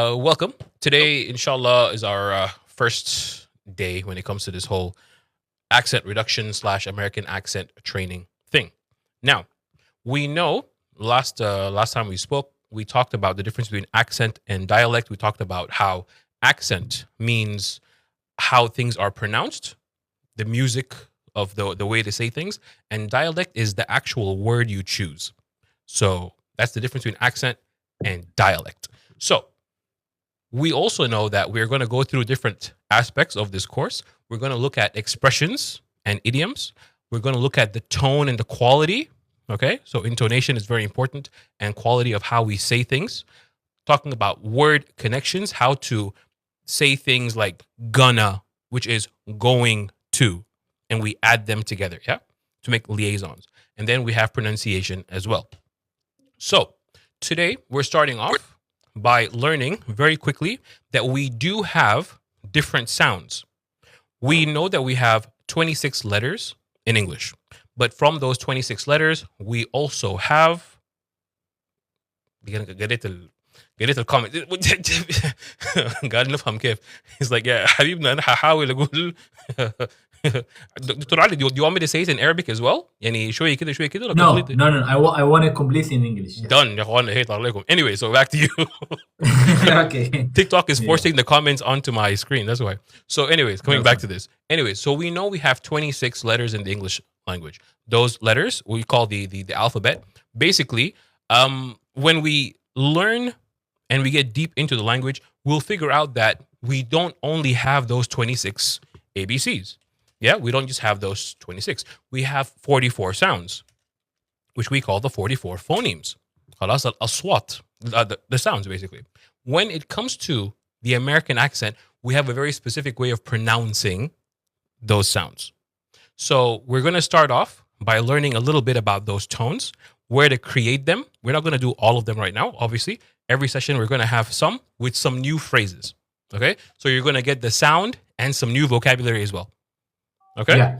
Welcome. Today, inshallah, is our first day when it comes to this whole accent reduction slash American accent training thing. Now, we know last time we spoke, we talked about the difference between accent and dialect. We talked about how accent means how things are pronounced, the music of the way to say things, and dialect is the actual word you choose. So that's the difference between accent and dialect. So we also know that we're going to go through different aspects of this course. We're going to look at expressions and idioms. We're going to look at the tone and the quality. Okay, so intonation is very important, and quality of how we say things. Talking about word connections, how to say things like gonna, which is going to, and we add them together, yeah, to make liaisons. And then we have pronunciation as well. So today we're starting off by learning very quickly that we do have different sounds. We know that we have 26 letters in English, but from those 26 letters, we also have قريت الكومنت قاعد نفهم كيف. He's like, yeah حبيبنا انا هحاول اقول دكتور علي, do you want me to say it in Arabic as well? يعني شويه كده شويه كده. No. I want it completely in English. Yes. Done يا اخوان, هيطلع عليكم. Anyway, so back to you. Okay. TikTok is forcing the comments onto my screen. That's why. So anyways, coming back to this. Anyways, so we know we have 26 letters in the English language. Those letters we call the alphabet. Basically, when we learn and we get deep into the language, we'll figure out that we don't only have those 26 ABCs. Yeah, we don't just have those 26. We have 44 sounds, which we call the 44 phonemes. خلاص الأصوات, the sounds basically. When it comes to the American accent, we have a very specific way of pronouncing those sounds. So we're going to start off by learning a little bit about those tones, where to create them. We're not going to do all of them right now, obviously. Every session, we're going to have some with some new phrases. Okay? So you're going to get the sound and some new vocabulary as well. Okay? Yeah.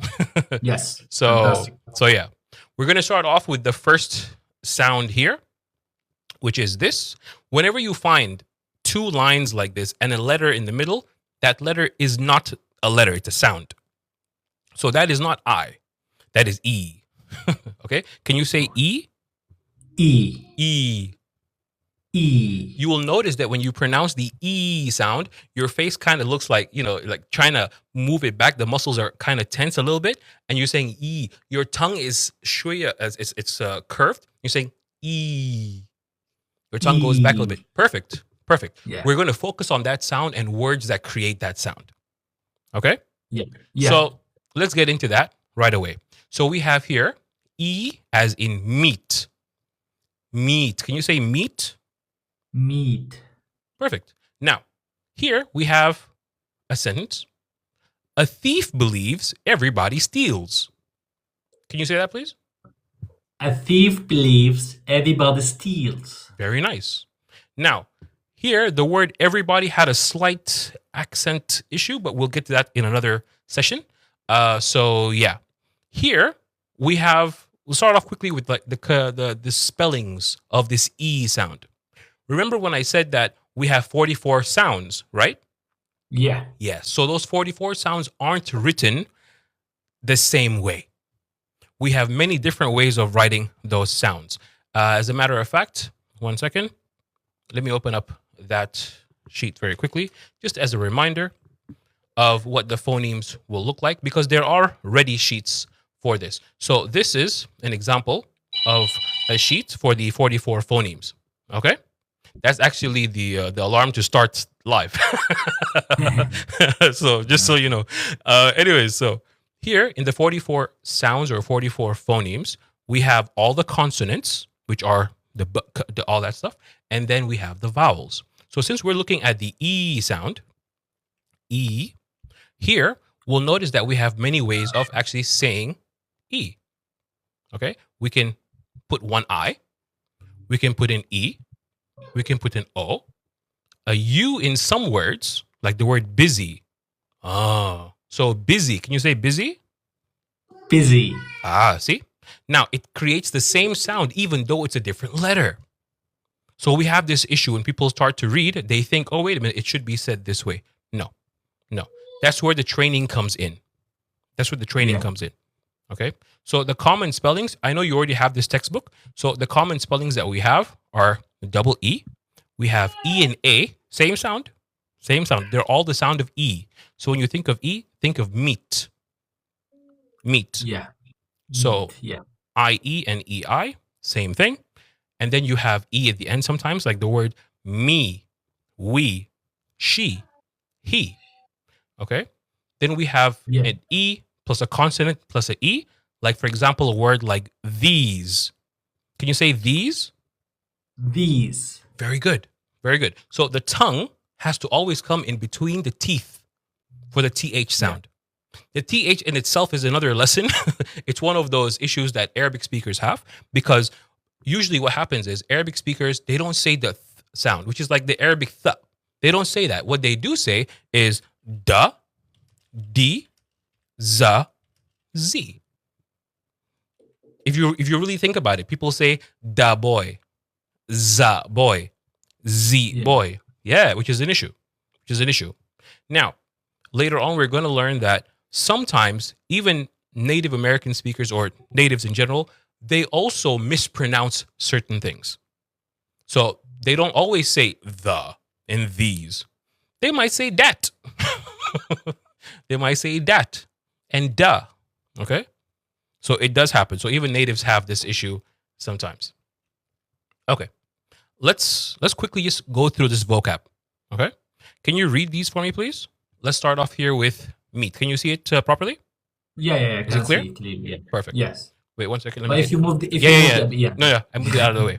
Yes. So yeah. We're going to start off with the first sound here, which is this. Whenever you find two lines like this and a letter in the middle, that letter is not a letter, it's a sound. So that is not I. That is E. Okay? Can you say E? E. E. E. You will notice that when you pronounce the E sound, your face kind of looks like, like trying to move it back. The muscles are kind of tense a little bit, and you're saying E. Your tongue is shwiya, as it's curved. You're saying E. Your tongue goes back a little bit. Perfect. Yeah. We're going to focus on that sound and words that create that sound. Okay? Yeah. So let's get into that right away. So we have here E as in meat. Meat. Can you say meat? Meat. Perfect. Now, here we have a sentence. A thief believes everybody steals. Can you say that, please? A thief believes everybody steals. Very nice. Now, here the word everybody had a slight accent issue, but we'll get to that in another session. So yeah, here we'll start off quickly with like the spellings of this E sound. Remember when I said that we have 44 sounds, right? Yeah. Yes. So those 44 sounds aren't written the same way. We have many different ways of writing those sounds. As a matter of fact, 1 second. Let me open up that sheet very quickly, just as a reminder of what the phonemes will look like, because there are ready sheets for this. So this is an example of a sheet for the 44 phonemes. Okay? That's actually the alarm to start live. So just so you know. Anyways, so here in the 44 sounds or 44 phonemes, we have all the consonants, which are all that stuff, and then we have the vowels. So since we're looking at the E sound, E, here we'll notice that we have many ways of actually saying E. Okay? We can put one I, we can put an E, we can put an O, a U in some words, like the word busy. So busy. Can you say busy? Busy. See? Now, it creates the same sound even though it's a different letter. So we have this issue when people start to read, they think, oh, wait a minute, it should be said this way. No, no. That's where the training comes in. That's where the training Yeah. comes in. Okay. So the common spellings, I know you already have this textbook. So the common spellings that we have are double E. We have E and A, same sound, same sound. They're all the sound of E. So when you think of E, think of meat. Meat. Yeah. So Meat, yeah. IE and EI, same thing. And then you have E at the end sometimes, like the word me, we, she, he. Okay. Then we have Yeah. an E plus a consonant plus an E. Like, for example, a word like these. Can you say these? These. Very good. Very good. So the tongue has to always come in between the teeth for the TH sound. The TH in itself is another lesson. It's one of those issues that Arabic speakers have because usually what happens is Arabic speakers, they don't say the th sound, which is like the Arabic th. They don't say that. What they do say is da, di, za, z. If you really think about it, people say da boy, za boy, z Yeah. boy. Yeah, which is an issue. Which is an issue. Now, later on, we're going to learn that sometimes even Native American speakers or natives in general, they also mispronounce certain things. So they don't always say the and these. They might say that. They might say that and da. Okay? So it does happen. So even natives have this issue sometimes. Okay. Let's quickly just go through this vocab. Okay? Can you read these for me, please? Let's start off here with meat. Can you see it properly? Yeah, I Is it can clear? see it clearly. Yeah. Perfect. Yes. Wait 1 second. Let But me. if you move the, Yeah. yeah. I moved it out of the way.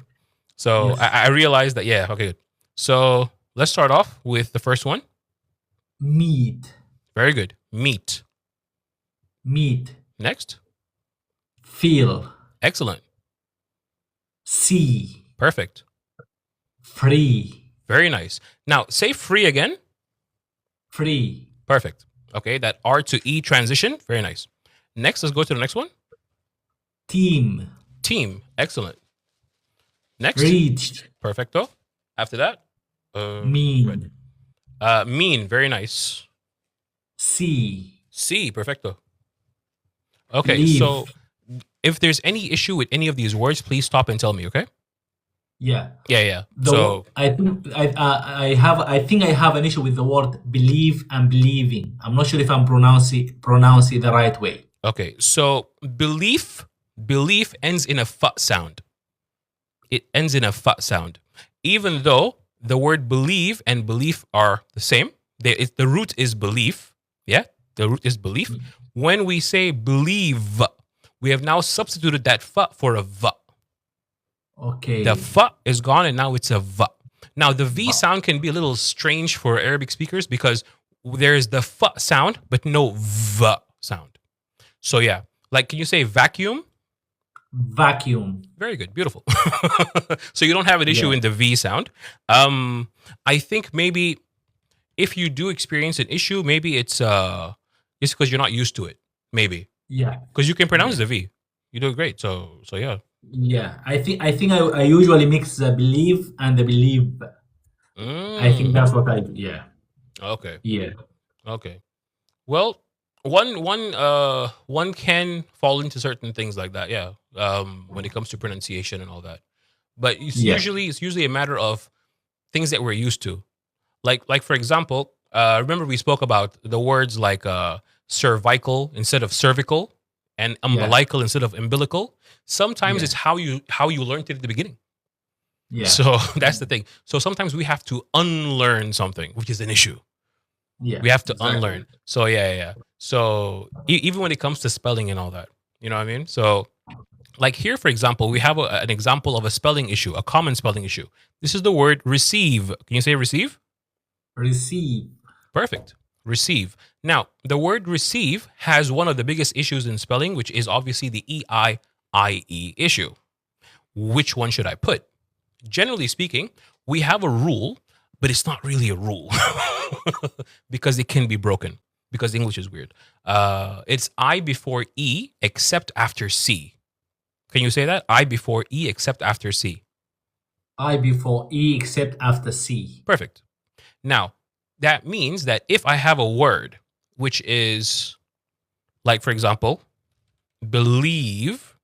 So Yes. I realized that. Yeah. Okay. Good. So let's start off with the first one. Meat. Very good. Meat. Meat. Next. Feel. Excellent. See. Perfect. Free. Very nice. Now say free again. Free. Perfect. Okay. That R to E transition. Very nice. Next, let's go to the next one. Team. Team. Excellent. Next. Reached. Perfecto. After that. Mean. Mean. Very nice. See. C. Perfecto. Okay. Leave. So if there's any issue with any of these words, please stop and tell me. Okay. Yeah. Yeah. So I think I think I have an issue with the word believe and believing. I'm not sure if I'm pronouncing it the right way. Okay. So belief ends in a f sound. It ends in a f sound. Even though the word believe and belief are the same, the root is belief. Yeah, the root is belief. When we say believe, we have now substituted that f for a v. Okay. The f is gone and now it's a v. Now the v sound can be a little strange for Arabic speakers because there's the f sound but no v sound. So yeah, like can you say vacuum? Vacuum. Very good, beautiful. So you don't have an issue in the v sound. I think maybe if you do experience an issue, maybe it's just because you're not used to it. Maybe Yeah. because you can pronounce the v. You do great. So yeah. Yeah. I think I usually mix the believe and the believe. I think that's what I do. Yeah. Okay. Yeah. Okay. Well, one can fall into certain things like that. Yeah. When it comes to pronunciation and all that, but it's usually a matter of things that we're used to. Like for example, remember we spoke about the words like cervical instead of cervical and umbilical instead of umbilical. Sometimes it's how you learned it at the beginning. Yeah. So that's the thing. So sometimes we have to unlearn something, which is an issue. Yeah. We have to unlearn. So yeah. So even when it comes to spelling and all that, you know what I mean? So like here, for example, we have an example of a spelling issue, a common spelling issue. This is the word receive. Can you say receive? Receive. Perfect. Receive. Now, the word receive has one of the biggest issues in spelling, which is obviously the E-I-I-E issue. Which one should I put? Generally speaking, we have a rule, but it's not really a rule because it can be broken because English is weird. It's I before E except after C. Can you say that? I before E except after C. I before E except after C. Perfect. Now, that means that if I have a word which is, like, for example, believe,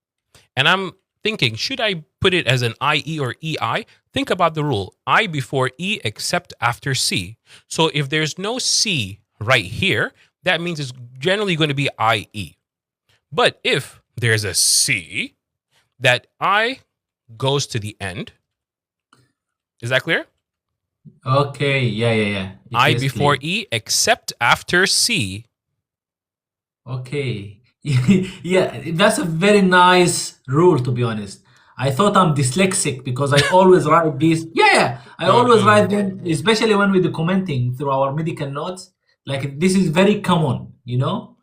and I'm thinking, should I put it as an IE or EI? Think about the rule I before E except after C. So if there's no C right here, that means it's generally going to be IE. But if there's a C, that I goes to the end. Is that clear? Okay, yeah. I is before clear. E except after C. Okay. Yeah, that's a very nice rule, to be honest. I thought I'm dyslexic because I always write this. Yeah, I always Uh, write them, especially when we're commenting through our medical notes. Like this is very common, you know.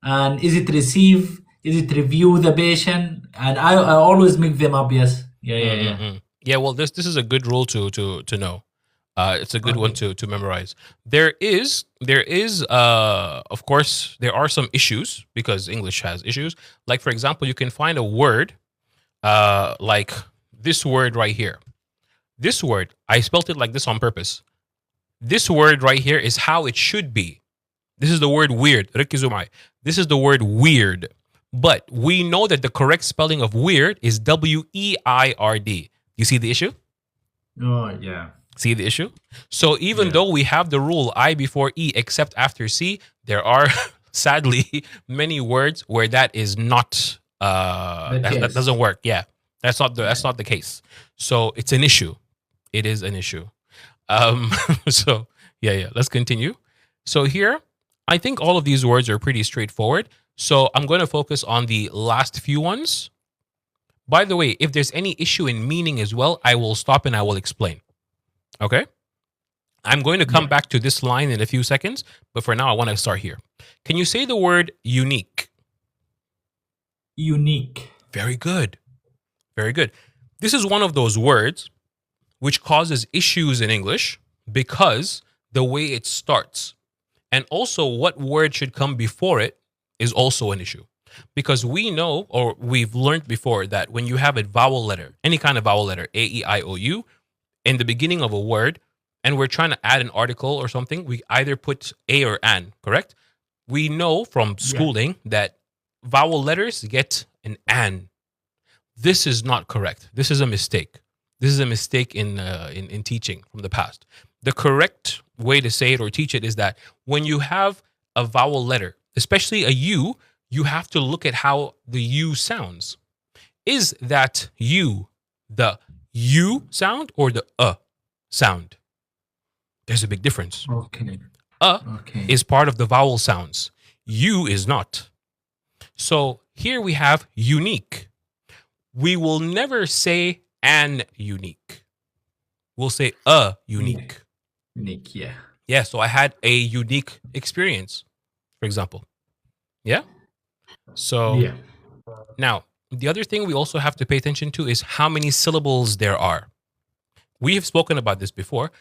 And is it receive? Is it review the patient? And I always make them up. Yes. Yeah. Yeah, well, this is a good rule to know. It's a good one Okay. to memorize. There is of course there are some issues because English has issues. Like, for example, you can find a word like this word right here. This word, I spelt it like this on purpose. This word right here is how it should be. This is the word weird. Rikizumai. This is the word weird. But we know that the correct spelling of weird is WEIRD. You see the issue? Oh yeah. See the issue? So even Yeah. though we have the rule I before E except after C, there are sadly many words where that is not that doesn't work. Yeah. That's not the case. So it's an issue. It is an issue. Um so yeah, let's continue. So here, I think all of these words are pretty straightforward. So I'm going to focus on the last few ones. By the way, if there's any issue in meaning as well, I will stop and I will explain. Okay? I'm going to come Yeah. back to this line in a few seconds, but for now, I want to start here. Can you say the word unique? Unique. Very good. Very good. This is one of those words which causes issues in English because the way it starts. And also, what word should come before it is also an issue. Because we know, or we've learned before, that when you have a vowel letter, any kind of vowel letter, A, E, I, O, U, in the beginning of a word, and we're trying to add an article or something, we either put a or an, correct? We know from Yeah. schooling that vowel letters get an an. This is not correct. This is a mistake. This is a mistake in teaching from the past. The correct way to say it or teach it is that when you have a vowel letter, especially a U, you have to look at how the U sounds. Is that U the U sound or the sound? There's a big difference. Okay. Okay. Is part of the vowel sounds. U is not. So here we have unique. We will never say an unique. We'll say a unique. Unique. Yeah. Yeah, so I had a unique experience, for example. Yeah? So Yeah. now, the other thing we also have to pay attention to is how many syllables there are. We have spoken about this before.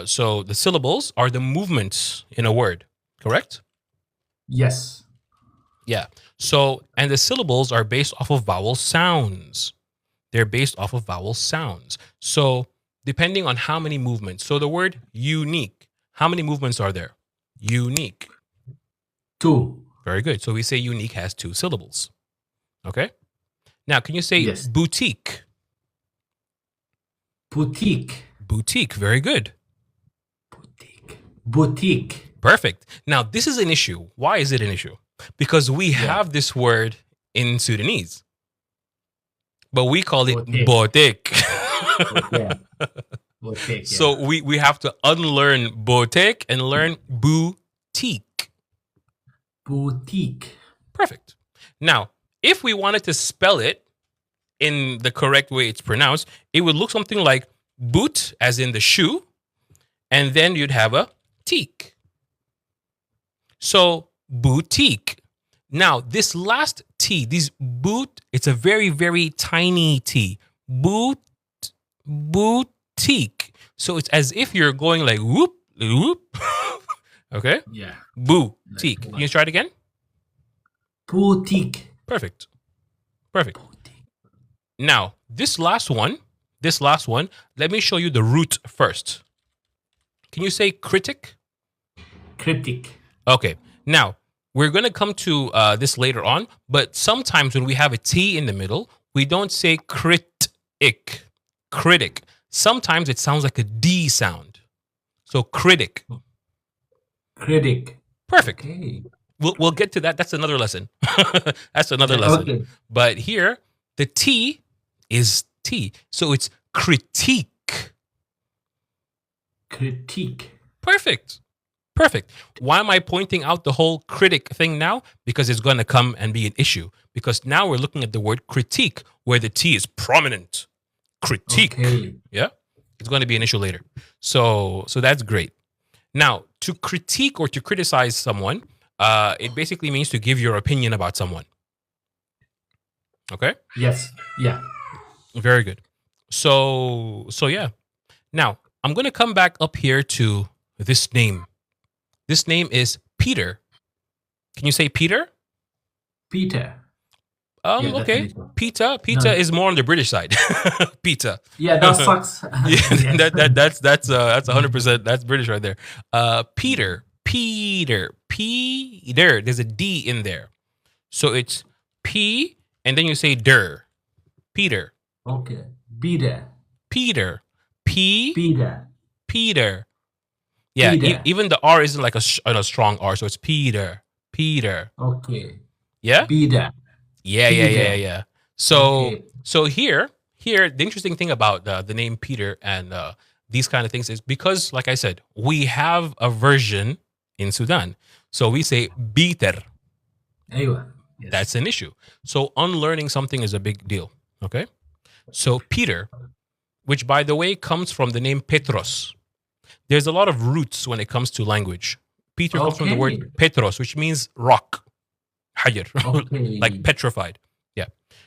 So the syllables are the movements in a word, correct? Yes. Yeah. So, and the syllables are based off of vowel sounds. They're based off of vowel sounds. So, depending on how many movements. So, the word unique, how many movements are there? Unique. 2. Very good. So, we say unique has 2 syllables. Okay. Now, can you say Yes. boutique? Boutique. Boutique. Very good. Boutique. Boutique. Perfect. Now, this is an issue. Why is it an issue? Because we have this word in Sudanese, but we call it boutique. Yeah. Boutique. Yeah. So we have to unlearn boutique and learn boutique. Boutique. Perfect. Now, if we wanted to spell it in the correct way it's pronounced, it would look something like boot, as in the shoe, and then you'd have a teak. So boutique. Now, this last T, these boot, it's a very, very tiny T. Boutique. So it's as if you're going like whoop, whoop. Okay? Yeah. Boutique. Can you try it again? Boutique. Perfect. Perfect. Now, this last one this last one, let me show you the root first. Can you say critic? Cryptic. Okay. Now, we're going to come to this later on, but sometimes when we have a T in the middle, we don't say critic. Sometimes it sounds like a D sound. So critic. Critic. Perfect. Okay. We'll get to that. That's another lesson. That's another lesson. Okay. But here, the T is T. So it's critique. Critique. Perfect. Why am I pointing out the whole critic thing now? Because it's going to come and be an issue. Because now we're looking at the word critique, where the T is prominent. Critique. Okay. Yeah. It's going to be an issue later. So that's great. Now, to critique or to criticize someone, it basically means to give your opinion about someone. Okay? Yes. Yeah. Very good. So yeah. Now, I'm going to come back up here to this name. This name is Peter. Can you say Peter? Peter. Yeah, Okay. definitely. Pita No. is more on the British side. Pita. Yeah, that sucks. Yeah, that's 100%. That's British right there. Peter. There's a D in there, so it's P, and then you say der. Peter. Okay. Peter. P. Peter. Peter. Yeah. Peter. Even the R isn't like a strong R, so it's Peter. Okay. Yeah. Peter. Yeah. So Okay. so here the interesting thing about the name Peter and these kind of things is because, like I said, we have a version in Sudan, so we say Peter. Aywa. Yes. That's an issue. So unlearning something is a big deal. Okay. So Peter, which by the way comes from the name Petros. There's a lot of roots when it comes to language. Peter comes from the Okay. word Petros, which means rock. Hajar. Okay. Like petrified.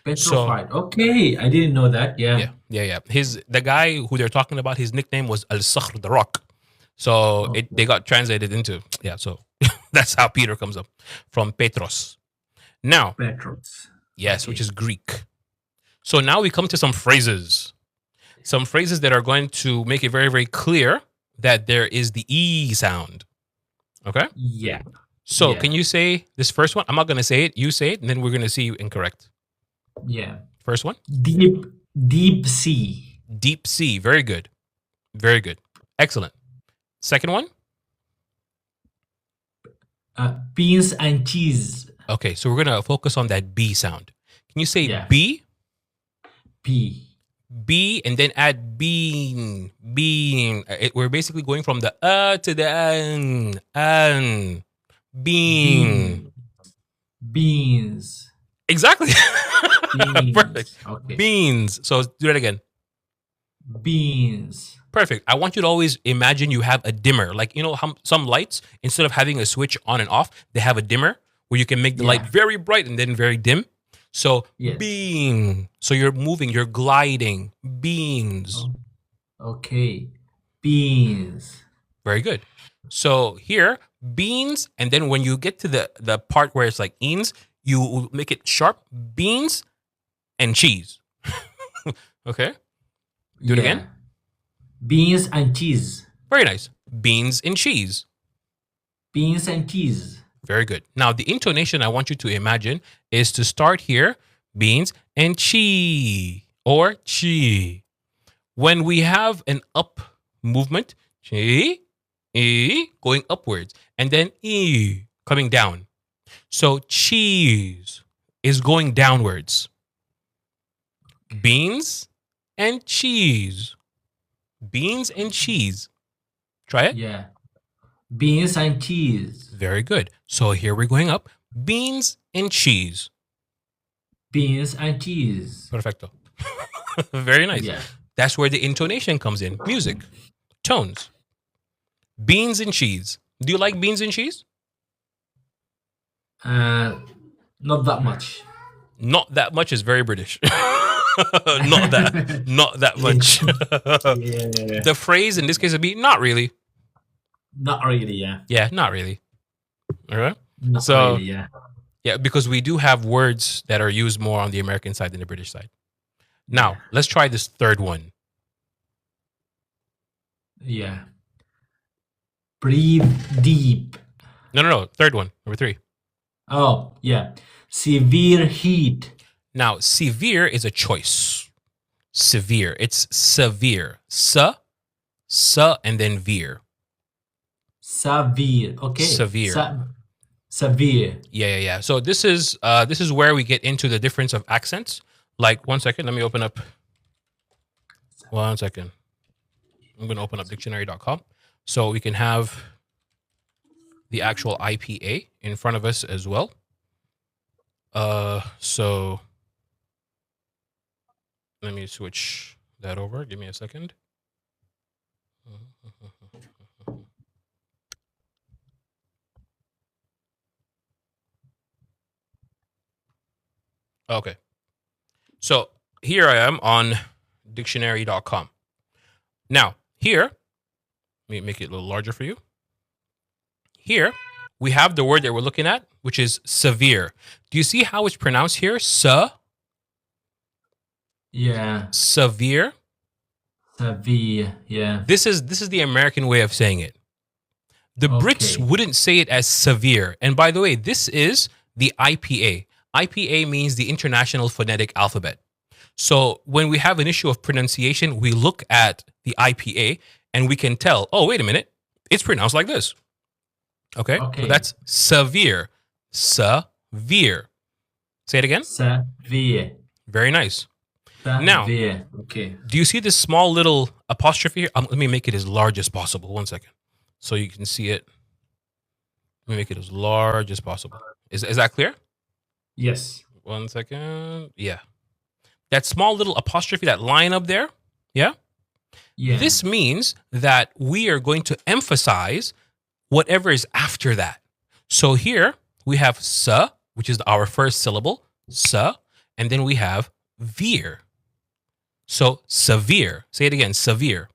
Petrified. Okay. I didn't know that. Yeah. Yeah. The guy who they're talking about, his nickname was Al Sakhr, the Rock. So Okay. they got translated into so that's how Peter comes up from Petros. Now, Petros. yes, Okay. which is Greek. So now we come to some phrases that are going to make it very, very clear that there is the E sound. Okay. Yeah. So Yeah. can you say this first one? I'm not going to say it. You say it, and then we're going to see you incorrect. Yeah. First one. Deep sea. Deep sea. Very good. Excellent. Second one. Beans and cheese. Okay, so we're going to focus on that B sound. Can you say Yeah. B? B. And then add bean. We're basically going from the to the an. Bean. Beans. Exactly. Beans. Perfect. Okay. Beans. So do that again. Beans. Perfect. I want you to always imagine you have a dimmer. Like, you know, some lights, instead of having a switch on and off, they have a dimmer where you can make the light very bright and then very dim. So, Yes. bean. So you're moving, you're gliding. Beans. Okay. Beans. Very good. So here, beans, and then when you get to the part where it's like eans, you make it sharp. Beans and cheese. Okay. Do it again. Beans and cheese. Very nice. Beans and cheese. Beans and cheese. Very good. Now, the intonation I want you to imagine is to start here, beans and chi or chi. When we have an up movement, chi, e, going upwards, and then e, coming down. So cheese is going downwards. Beans and cheese. Beans and cheese. Try it. Yeah. Beans and cheese. Very good. So here we're going up. Beans and cheese. Beans and cheese. Perfecto. Very nice. Yeah. That's where the intonation comes in. Music. Tones. Beans and cheese. Do you like beans and cheese? Not that much. Not that much is very British. Not that much. Yeah. The phrase in this case would be not really. Not really, yeah. Yeah, not really. All right. Not So- really, yeah. Yeah, because we do have words that are used more on the American side than the British side. Now, let's try this third one. Yeah. Breathe deep. No. Third one, number 3. Oh, yeah. Severe heat. Now, severe is a choice. Severe. It's severe. And then veer. Severe. Okay. Severe. Severe. Yeah. So this is where we get into the difference of accents. Like, 1 second, let me open up. 1 second. I'm going to open up dictionary.com so we can have the actual IPA in front of us as well. So let me switch that over. Give me a second. Okay. So here I am on dictionary.com. Now, here, let me make it a little larger for you. Here, we have the word that we're looking at, which is severe. Do you see how it's pronounced here? Yeah. Severe. Severe. Yeah. This is the American way of saying it. The Brits wouldn't say it as severe. And by the way, this is the IPA. IPA means the International Phonetic Alphabet. So when we have an issue of pronunciation, we look at the IPA and we can tell, oh, wait a minute, it's pronounced like this. Okay. So that's severe. Severe. Say it again. Severe. Very nice. Severe. Now, okay. Do you see this small little apostrophe here? Let me make it as large as possible. 1 second. So you can see it. Let me make it as large as possible. Is that clear? Yes. 1 second. Yeah. That small little apostrophe, that line up there. Yeah. Yeah. This means that we are going to emphasize whatever is after that. So here we have sa, which is our first syllable, sa, and then we have veer. So severe. Say it again, severe.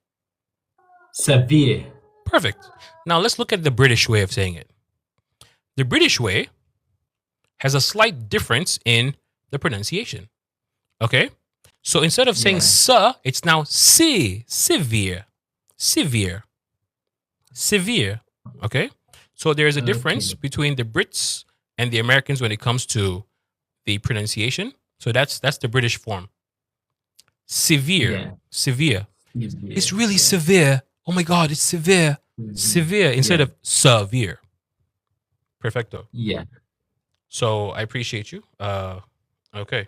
Severe. Perfect. Now let's look at the British way of saying it. The British way has a slight difference in the pronunciation. Okay? So instead of saying sa, it's now severe. Severe. Severe. Okay? So there's a difference between the Brits and the Americans when it comes to the pronunciation. So that's the British form. Severe. Severe. It's really severe. Oh my God, it's severe. Severe instead of severe. Perfecto. Yeah. So I appreciate you. Okay.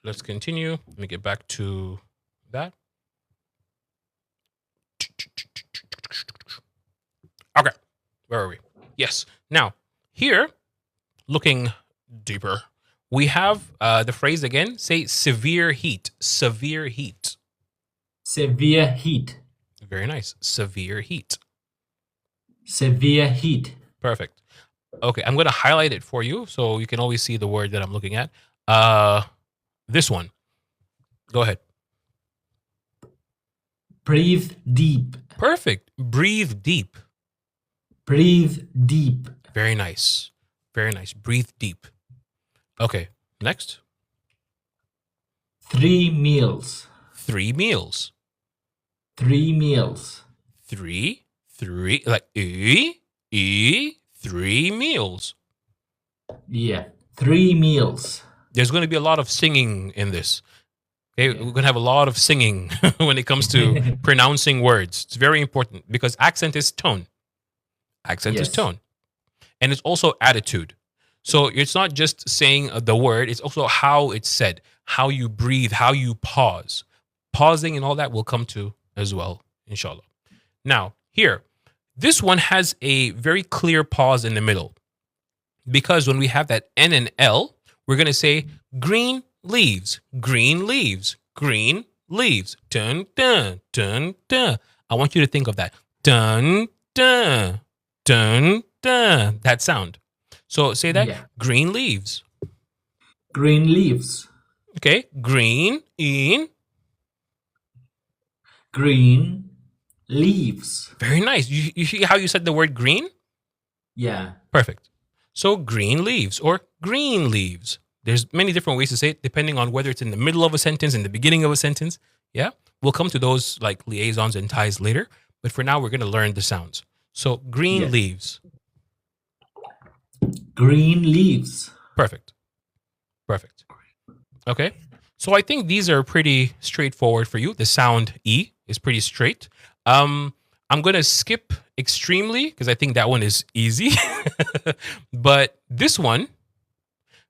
Let's continue. Let me get back to that. Okay. Where are we? Yes. Now, here, looking deeper, we have the phrase again. Say severe heat. Severe heat. Severe heat. Very nice. Severe heat. Severe heat. Perfect. Okay, I'm going to highlight it for you so you can always see the word that I'm looking at. This one. Go ahead. Breathe deep. Perfect. Breathe deep. Breathe deep. Very nice. Very nice. Breathe deep. Okay, next. 3 meals. 3 meals. 3 meals. Three, like 3 meals. Yeah, 3 meals. There's going to be a lot of singing in this. Okay, we're going to have a lot of singing when it comes to pronouncing words. It's very important because accent is tone. Accent is tone. And it's also attitude. So it's not just saying the word, it's also how it's said, how you breathe, how you pause. Pausing and all that will come to as well, inshallah. Now, here, this one has a very clear pause in the middle. Because when we have that N and L, we're going to say green leaves, green leaves, green leaves. Dun, dun, dun, dun. I want you to think of that. Dun, dun, dun, dun. That sound. So say that. Yeah. Green leaves. Green leaves. Okay. Green in. Green leaves. Very nice. You see how you said the word green? Yeah. Perfect. So green leaves or green leaves. There's many different ways to say it depending on whether it's in the middle of a sentence, in the beginning of a sentence. Yeah. We'll come to those like liaisons and ties later. But for now, we're going to learn the sounds. So green Yes. leaves. Green leaves. Perfect. Perfect. Okay. So I think these are pretty straightforward for you. The sound E is pretty straight. I'm going to skip extremely because I think that one is easy. But this one,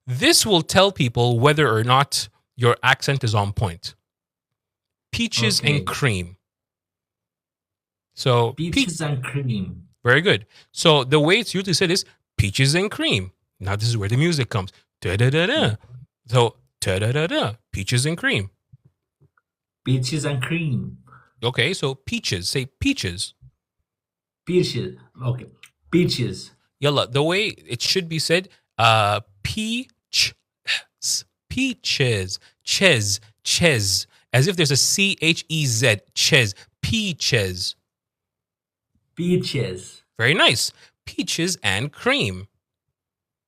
this will tell people whether or not your accent is on point. Peaches Okay. and cream. So Peaches and cream. very good. So the way it's usually said is peaches and cream. Now this is where the music comes. Da-da-da-da. So da-da-da-da. Peaches and cream. Peaches and cream. Okay, so peaches. Say peaches. Peaches. Okay. Peaches. Yalla. The way it should be said, peaches. Peaches. Ches. Ches. As if there's a C-H-E-Z. Ches. Peaches. Peaches. Very nice. Peaches and cream.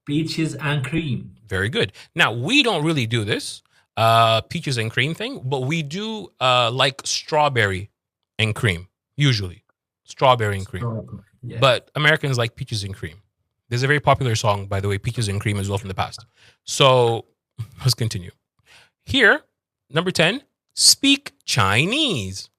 Peaches and cream. Very good. Now, we don't really do this peaches and cream thing, but we do like strawberry and cream, usually. Strawberry and cream. Yeah. But Americans like peaches and cream. There's a very popular song, by the way, Peaches and Cream as well from the past. So let's continue. Here, number 10, speak Chinese.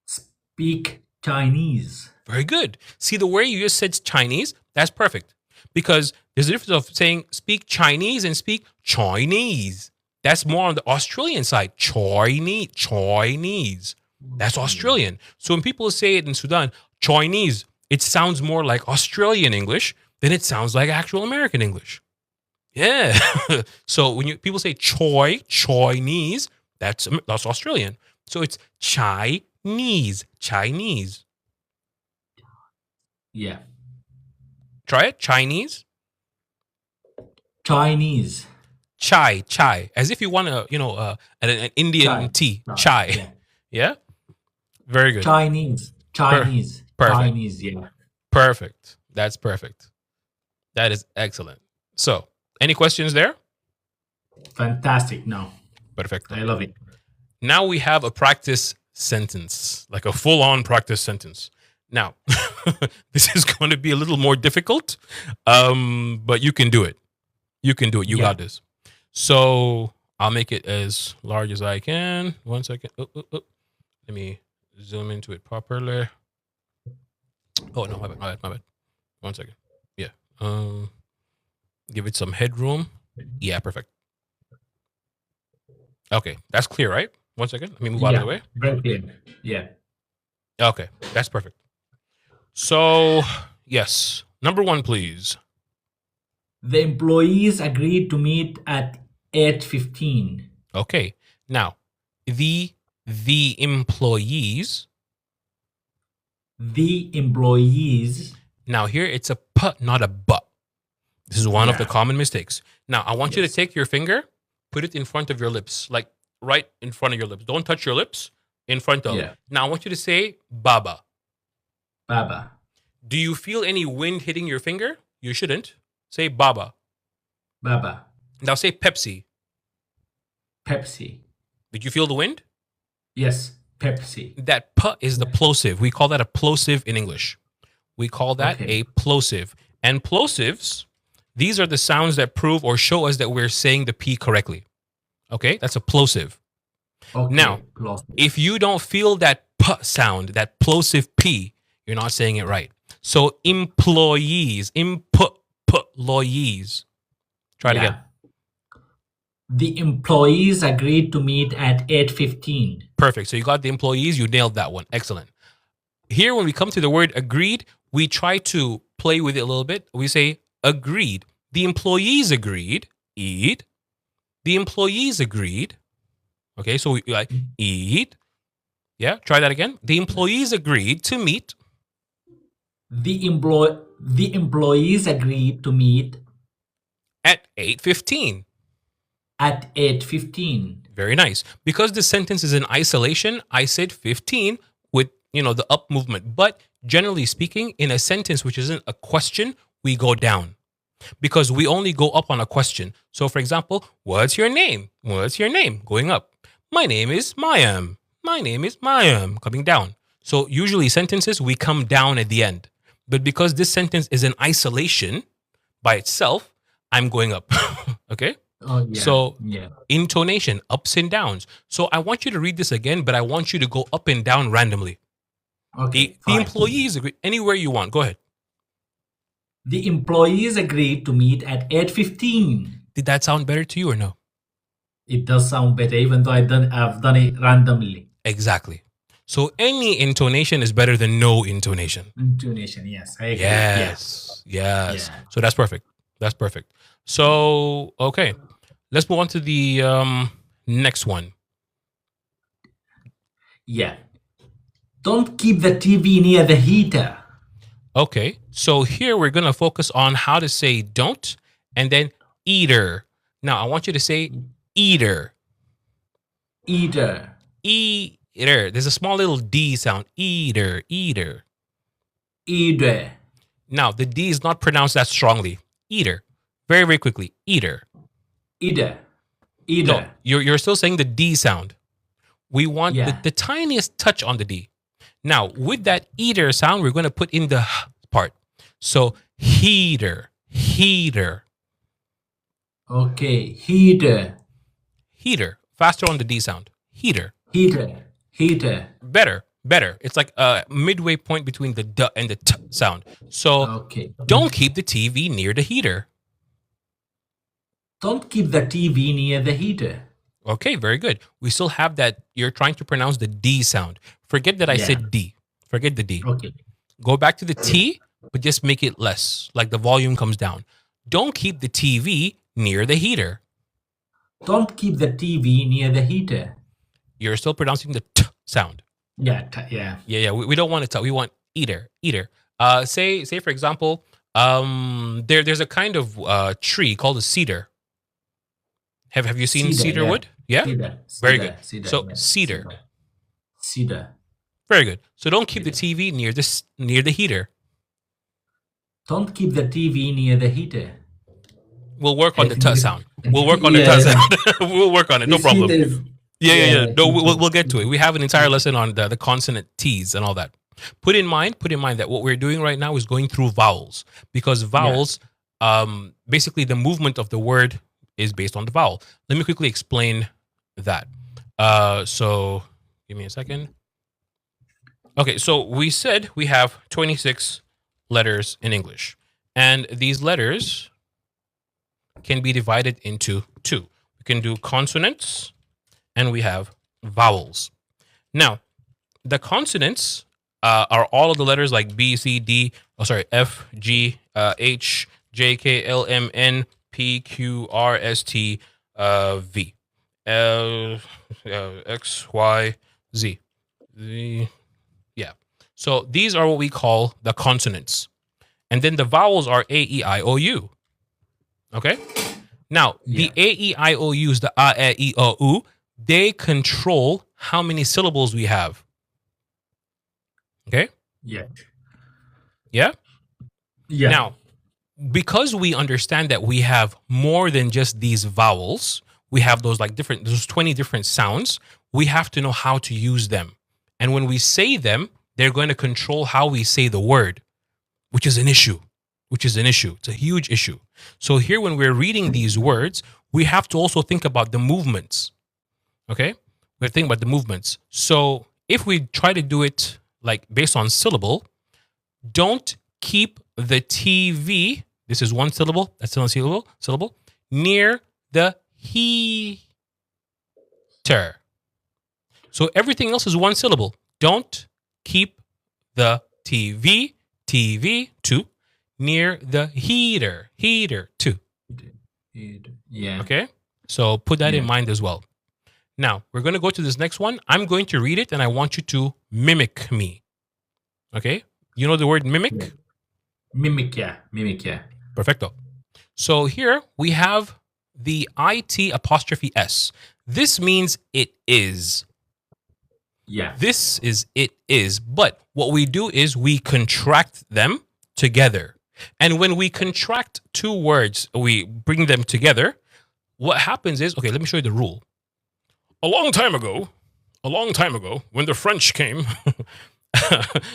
Speak Chinese. Very good. See, the way you just said Chinese, that's perfect. Because there's a difference of saying speak Chinese and speak Chinese. That's more on the Australian side. Chinese. That's Australian. So when people say it in Sudan, Chinese, it sounds more like Australian English than it sounds like actual American English. Yeah. So when people say Chinese, that's Australian. So it's Chinese. Yeah. Try it. Chinese. Chinese. Chai. As if you want an Indian tea. Chai. Yeah. Yeah? Very good. Chinese. Perfect. Chinese, yeah. Perfect. That's perfect. That is excellent. So, any questions there? Fantastic. No. Perfect. I love it. Now we have a practice sentence, like a full-on practice sentence. Now, this is going to be a little more difficult, but you can do it. You can do it. You got this. So I'll make it as large as I can. 1 second. Let me zoom into it properly. Oh, no, my bad. 1 second. Yeah. Give it some headroom. Yeah, perfect. Okay, that's clear, right? 1 second. Let me move out of the way. Very clear. Yeah. Okay, that's perfect. So, yes. Number 1, please. The employees agreed to meet at 8:15. Okay. Now, the employees. The employees. Now, here it's a p, not a but. This is one of the common mistakes. Now, I want you to take your finger, put it in front of your lips, like right in front of your lips. Don't touch your lips, in front of. Yeah. Now, I want you to say Baba. Baba. Do you feel any wind hitting your finger? You shouldn't. Say Baba. Baba. Now say Pepsi. Pepsi. Did you feel the wind? Yes. Pepsi. That p is the plosive. We call that a plosive in English. We call that a plosive. And plosives, these are the sounds that prove or show us that we're saying the P correctly. Okay? That's a plosive. Okay. Now, if you don't feel that p sound, that plosive P, you're not saying it right. So employees, employees. Try it again. The employees agreed to meet at 8:15. Perfect. So you got the employees. You nailed that one. Excellent. Here, when we come to the word agreed, we try to play with it a little bit. We say agreed. The employees agreed. Eat. The employees agreed. Okay, so we like eat. Yeah, try that again. The employees agreed to meet. The employees agreed to meet At 8:15. at 8:15. Very nice. Because the sentence is in isolation, I said 15 with, the up movement. But generally speaking, in a sentence which isn't a question, we go down. Because we only go up on a question. So for example, what's your name? What's your name? Going up. My name is MAIAM. My name is MAIAM. Coming down. So usually sentences, we come down at the end. But because this sentence is in isolation by itself, I'm going up. Okay? Oh, yeah. So Yeah. intonation, ups and downs. So I want you to read this again, but I want you to go up and down randomly. Okay. The Fine. employees agree anywhere you want. Go ahead. The employees agreed to meet at 8:15. Did that sound better to you or no? It does sound better, even though I've done it randomly. Exactly. So any intonation is better than no intonation. Intonation, yes, I agree. Yes. Yes. Yeah. So that's perfect. That's perfect. So, okay. Let's move on to the next one. Yeah. Don't keep the TV near the heater. Okay. So here we're going to focus on how to say don't and then eater. Now, I want you to say eater. Eater. Eater. There's a small little D sound. Eater. Eater. Eater. Now, the D is not pronounced that strongly. Eater. Very, very quickly. Eater. Eater. Eater. No, you're still saying the D sound. We want Yeah. the tiniest touch on the D. Now, with that eater sound, we're going to put in the h part. So, heater. Heater. Okay. Heater. Heater. Faster on the D sound. Heater. Heater. Heater. Better. Better. It's like a midway point between the D and the T sound. So, Okay. don't keep the TV near the heater. Don't keep the TV near the heater. Okay, very good. We still have that. You're trying to pronounce the D sound. Forget that I Yeah. said D. Forget the D. Okay. Go back to the T, but just make it less, like the volume comes down. Don't keep the TV near the heater. Don't keep the TV near the heater. You're still pronouncing the T sound. Yeah. Yeah. Yeah. We don't want it to. We want eater. Say for example, there's a kind of tree called a cedar. Have you seen cedar yeah. wood? Yeah. Cedar. Very Cedar, good. Cedar, So yeah. cedar. Cedar. Very good. So don't keep the Cedar. TV near the heater. Don't keep the TV near the heater. We'll work on the think T it- sound. We'll work on the Yeah. T sound. We'll work on it. No This problem. heater is- Yeah. No, Yeah. we'll get to it. We have an entire lesson on the consonant T's and all that. Put in mind that what we're doing right now is going through vowels, because vowels, basically the movement of the word is based on the vowel. Let me quickly explain that. So give me a second. Okay, so we said we have 26 letters in English, and these letters can be divided into two. We can do consonants and we have vowels. Now, the consonants are all of the letters like B, C, D, F, G, H, J, K, L, M, N, P, Q, R, S, T, V, X, Y, Z. Yeah. So these are what we call the consonants. And then the vowels are A, E, I, O, U. Okay? Now, the A, E, I, O, U's, the A, E, I, O, U, they control how many syllables we have. Okay? Yeah. Yeah? Yeah. Now, because we understand that we have more than just these vowels, we have those those 20 different sounds, we have to know how to use them. And when we say them, they're going to control how we say the word, which is an issue. It's a huge issue. So here, when we're reading these words, we have to also think about the movements. Okay? We're thinking about the movements. So if we try to do it like based on syllable, don't keep the TV, this is one syllable, that's still a syllable, near the heater. So everything else is one syllable. Don't keep the TV, two, near the heater, two. Yeah. Okay? So put that in Yeah. mind as well. Now, we're going to go to this next one. I'm going to read it and I want you to mimic me. Okay? You know the word mimic? Yeah. Mimic, yeah. Perfecto. So here we have the IT apostrophe S. This means it is. Yeah. This is it is. But what we do is we contract them together. And when we contract two words, we bring them together, what happens is, okay, let me show you the rule. A long time ago, when the French came,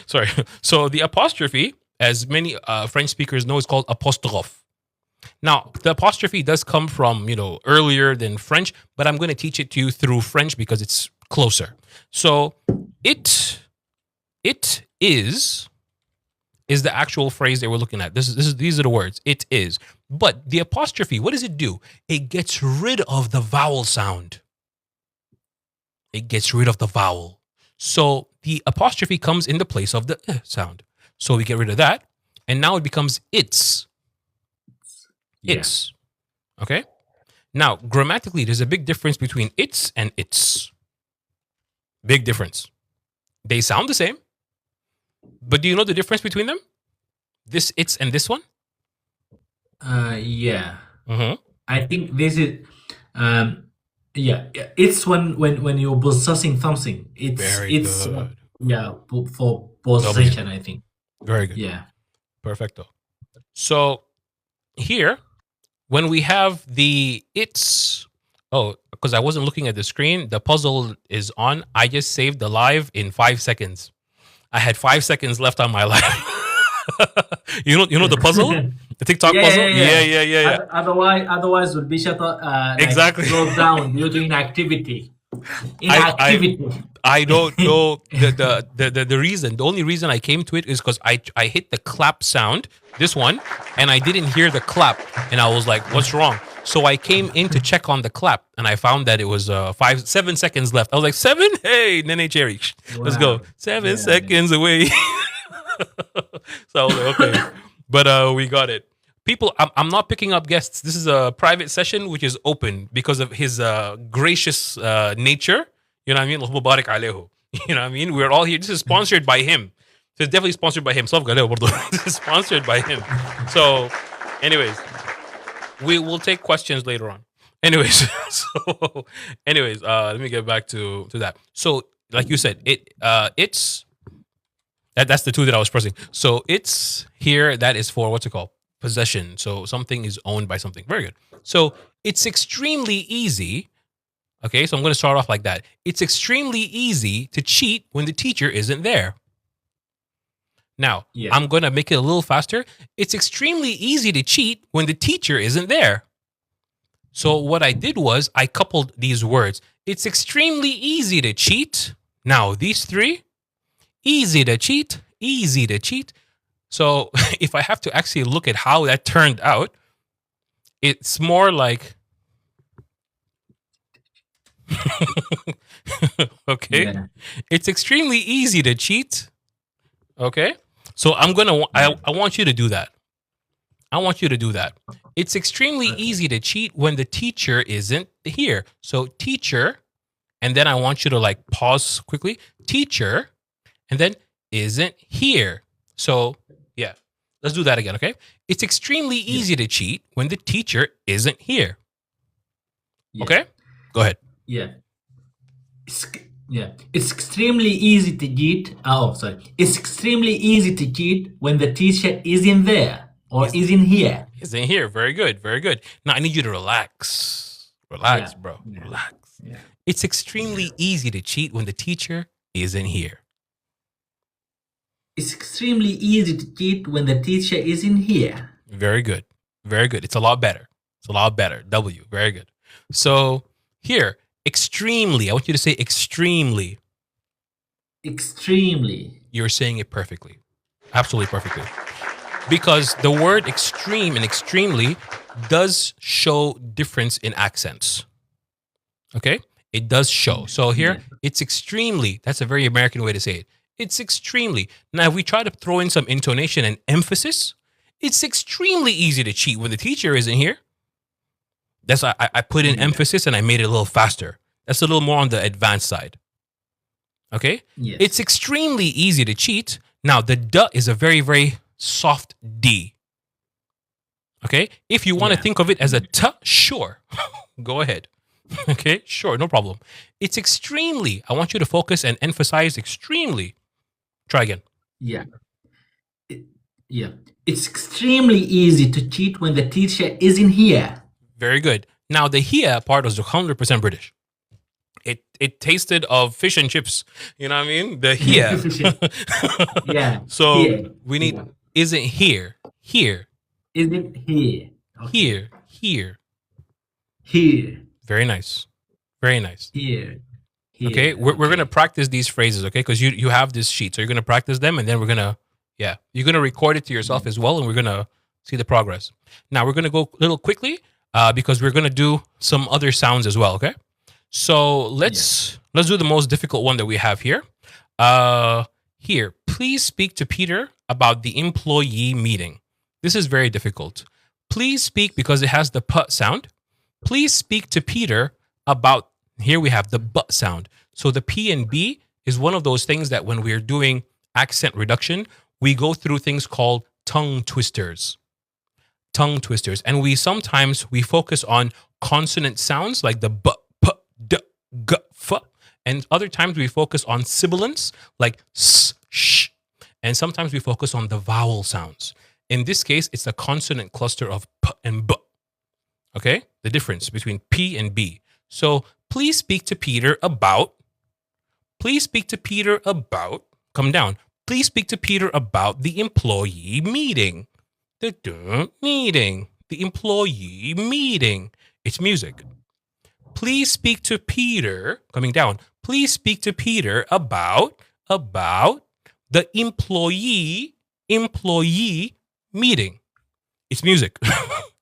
Sorry. So the apostrophe, as many French speakers know, is called apostrophe. Now, the apostrophe does come from, earlier than French, but I'm going to teach it to you through French because it's closer. So it is the actual phrase that we're looking at. These are the words. It is. But the apostrophe, what does it do? It gets rid of the vowel sound. It gets rid of the vowel. So the apostrophe comes in the place of the sound. So we get rid of that. And now it becomes its. It's. Okay? Now, grammatically, there's a big difference between its and its. Big difference. They sound the same. But do you know the difference between them? This its and this one? Yeah. Mm-hmm. I think this is it's when you're possessing something. It's good. For possession, I think. Very good. Yeah. Perfecto. So here, when we have the its, because I wasn't looking at the screen, the puzzle is on. I just saved the live in 5 seconds. I had 5 seconds left on my live. you know the puzzle, the TikTok puzzle. Yeah. Otherwise, would be shut exactly closed down due to inactivity. I don't know the reason. The only reason I came to it is because I hit the clap sound, this one, and I didn't hear the clap, and I was like, "What's wrong?" So I came in to check on the clap, and I found that it was 7 seconds left. I was like, 7? Hey, Nene Cherry, let's go. 7 seconds away. So I was like, okay, but we got it. People, I'm not picking up guests. This is a private session which is open because of his gracious nature. You know what I mean? Mubarak alayhu. You know what I mean? We're all here. This is sponsored by him. So it's definitely sponsored by him. This is sponsored by him. So, anyways, we will take questions later on. Anyways, let me get back to that. So, like you said, it's that's the two that I was pressing. So it's here. That is for what's it called? Possession. So something is owned by something. Very good. So it's extremely easy. Okay, so I'm going to start off like that. It's extremely easy to cheat when the teacher isn't there. Now, I'm going to make it a little faster. It's extremely easy to cheat when the teacher isn't there. So what I did was I coupled these words. It's extremely easy to cheat. Now, these three, easy to cheat, easy to cheat. So if I have to actually look at how that turned out, it's more like, okay, it's extremely easy to cheat. Okay, so I want you to do that. I want you to do that. It's extremely easy to cheat when the teacher isn't here. So teacher, and then I want you to like pause quickly. Teacher, and then isn't here. So yeah, let's do that again, okay? It's extremely easy to cheat when the teacher isn't here. Okay? Go ahead. It's extremely easy to cheat. It's extremely easy to cheat when the teacher isn't there or isn't here. Isn't here. Very good. Very good. Now I need you to relax. Relax, bro. Relax. Yeah. It's extremely easy to cheat when the teacher isn't here. It's extremely easy to cheat when the teacher isn't here. Very good. Very good. It's a lot better. It's a lot better. W. Very good. So here, extremely. I want you to say extremely. Extremely. You're saying it perfectly. Absolutely perfectly. Because the word extreme and extremely does show difference in accents. Okay? It does show. So here, it's extremely. That's a very American way to say it. It's extremely. Now, if we try to throw in some intonation and emphasis, it's extremely easy to cheat when the teacher isn't here. That's why I put in emphasis and I made it a little faster. That's a little more on the advanced side. Okay? Yes. It's extremely easy to cheat. Now, the duh is a very, very soft D. Okay? If you want to think of it as a t, sure. Go ahead. Okay? Sure, no problem. It's extremely. I want you to focus and emphasize extremely. Try again. It's extremely easy to cheat when the teacher isn't here. Very good. Now, the here part was 100% British. it tasted of fish and chips. You know what I mean? The here. Yeah, So here. we need Yeah. isn't here. Here. Is it here? Okay. Here. Here. Here. Very nice. Very nice. Here. Okay. Here. We're gonna practice these phrases, okay? Because you have this sheet. So you're gonna practice them and then you're gonna record it to yourself as well, and we're gonna see the progress. Now we're gonna go a little quickly because we're gonna do some other sounds as well, okay? So let's do the most difficult one that we have here. Here, please speak to Peter about the employee meeting. This is very difficult. Please speak because it has the p sound. Please speak to Peter about, here we have the b sound. So the P and B is one of those things that when we're doing accent reduction, we go through things called tongue twisters. Tongue twisters. And we focus on consonant sounds like the b, p, d, g, f. And other times we focus on sibilants like s, sh. And sometimes we focus on the vowel sounds. In this case, it's a consonant cluster of p and b. Okay? The difference between P and B. So please speak to Peter about, come down. Please speak to Peter about the employee meeting. The employee meeting. It's music. Please speak to Peter, coming down. Please speak to Peter about the employee meeting. It's music.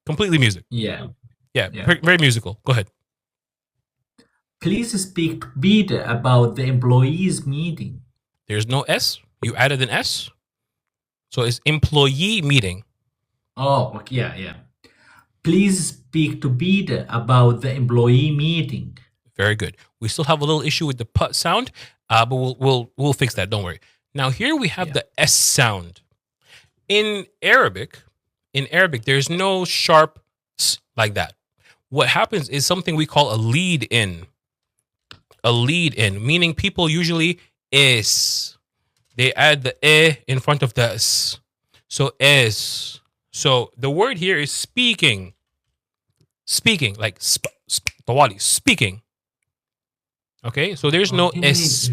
Completely music. Yeah. Yeah. Very musical. Go ahead. Please speak to Peter about the employees meeting. There's no S. You added an S. So it's employee meeting. Oh, okay. Yeah. Please speak to Peter about the employee meeting. Very good. We still have a little issue with the p sound, but we'll fix that. Don't worry. Now here we have the S sound. In Arabic, there's no sharp s like that. What happens is something we call a lead in. A lead in, meaning people usually is. They add the e in front of the s. So es. So the word here is speaking. Speaking, like tawali, speaking. Okay, so there's no S.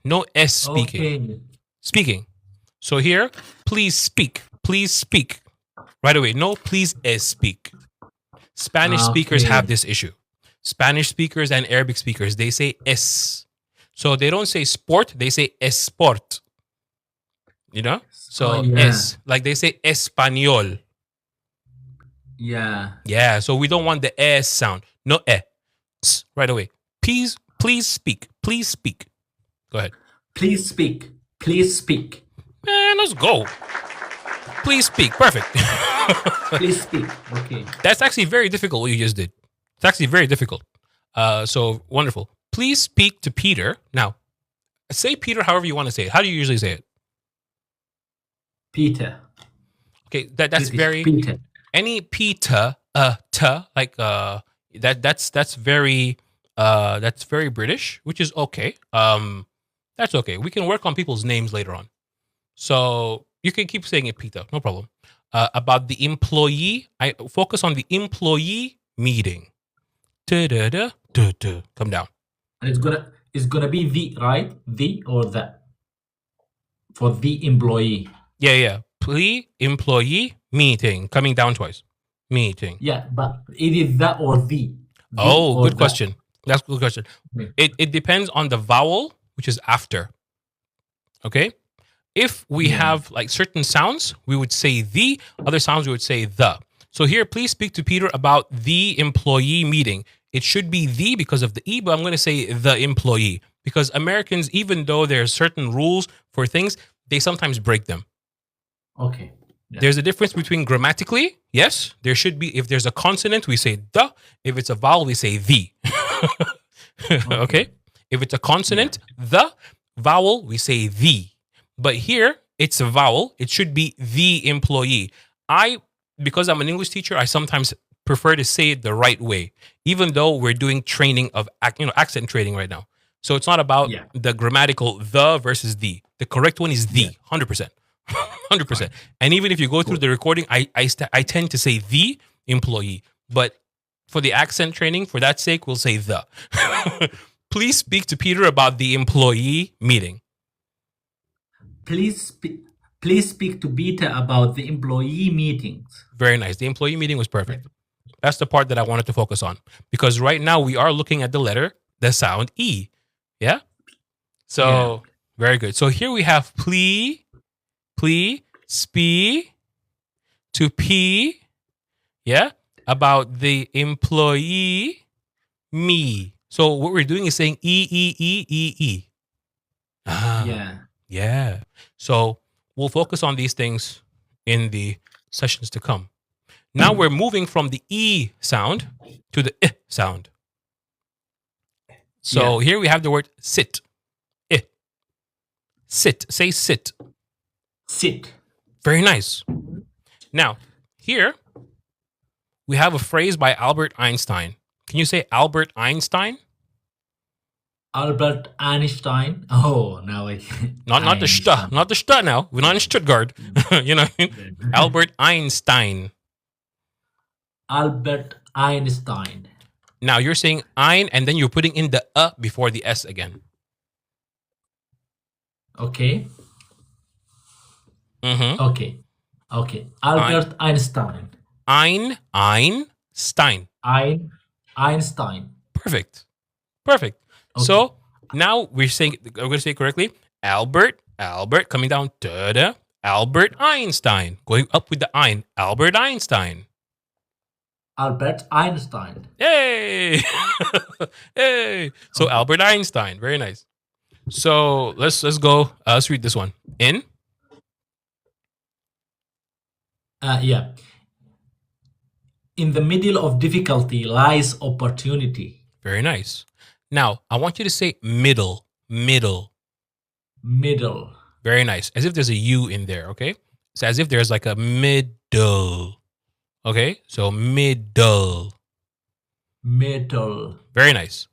No S speaking. Okay. Speaking. So here, please speak. Please speak. Right away. No, please speak. Spanish speakers have this issue. Spanish speakers and Arabic speakers, they say es. So they don't say sport, they say esport. You know? So es. Like they say español. Yeah. Yeah, so we don't want the S sound. No eh. Right away. Please speak. Please speak. Go ahead. Please speak. Please speak. Man, let's go. Please speak. Perfect. Please speak. Okay. That's actually very difficult what you just did. It's actually very difficult. So wonderful. Please speak to Peter. Now, say Peter however you want to say it. How do you usually say it? Peter. Okay, that's very Peter. Any Peter like that's very British, which is okay. That's okay. We can work on people's names later on. So you can keep saying it, Peter, no problem. About the employee, I focus on the employee meeting. Come down. And it's gonna be the, right? The or the for the employee. Yeah. Employee meeting. Coming down twice. Meeting. Yeah, but it is that or the. Oh, or good that. question. That's a good question. Okay. It depends on the vowel, which is after. Okay? If we have like certain sounds, we would say the. Other sounds, we would say the. So here, please speak to Peter about the employee meeting. It should be the because of the E, but I'm going to say the employee. Because Americans, even though there are certain rules for things, they sometimes break them. Okay. Yeah. There's a difference between grammatically, yes, there should be, if there's a consonant, we say the. If it's a vowel, we say the. Okay? If it's a consonant, the. Vowel, we say the. But here, it's a vowel. It should be the employee. Because I'm an English teacher, I sometimes prefer to say it the right way, even though we're doing training of accent training right now. So it's not about the grammatical the versus the. The correct one is the, 100%. 100%. And even if you go through the recording, I tend to say the employee. But for the accent training, for that sake, we'll say the. Please speak to Peter about the employee meeting. Please speak to Peter about the employee meetings. Very nice. The employee meeting was perfect. That's the part that I wanted to focus on because right now we are looking at the sound E. Yeah? So, very good. So here we have please, speak to P, yeah, about the employee, me. So what we're doing is saying E. Yeah. So we'll focus on these things in the sessions to come. Now we're moving from the E sound to the I sound. So here we have the word sit. I. Sit. Say sit. Sit. Very nice. Now, here we have a phrase by Albert Einstein. Can you say Albert Einstein? Albert Einstein. Oh, now I not the st, not the st now. We're not in Stuttgart. You know, Albert Einstein. Albert Einstein. Now you're saying ein and then you're putting in the before the s again. Okay. Mm-hmm. Okay. Albert Einstein. Einstein. Einstein. Perfect. Okay. So now we're going to say it correctly. Albert, coming down, Albert Einstein. Going up with the ein, Albert Einstein. Albert Einstein. Hey! Hey! So Albert Einstein. Very nice. So let's go. Let's read this one. In? Yeah. In the middle of difficulty lies opportunity. Very nice. Now, I want you to say middle. Middle. Very nice. As if there's a U in there, okay? So as if there's like a middle. Okay? So middle. Very nice.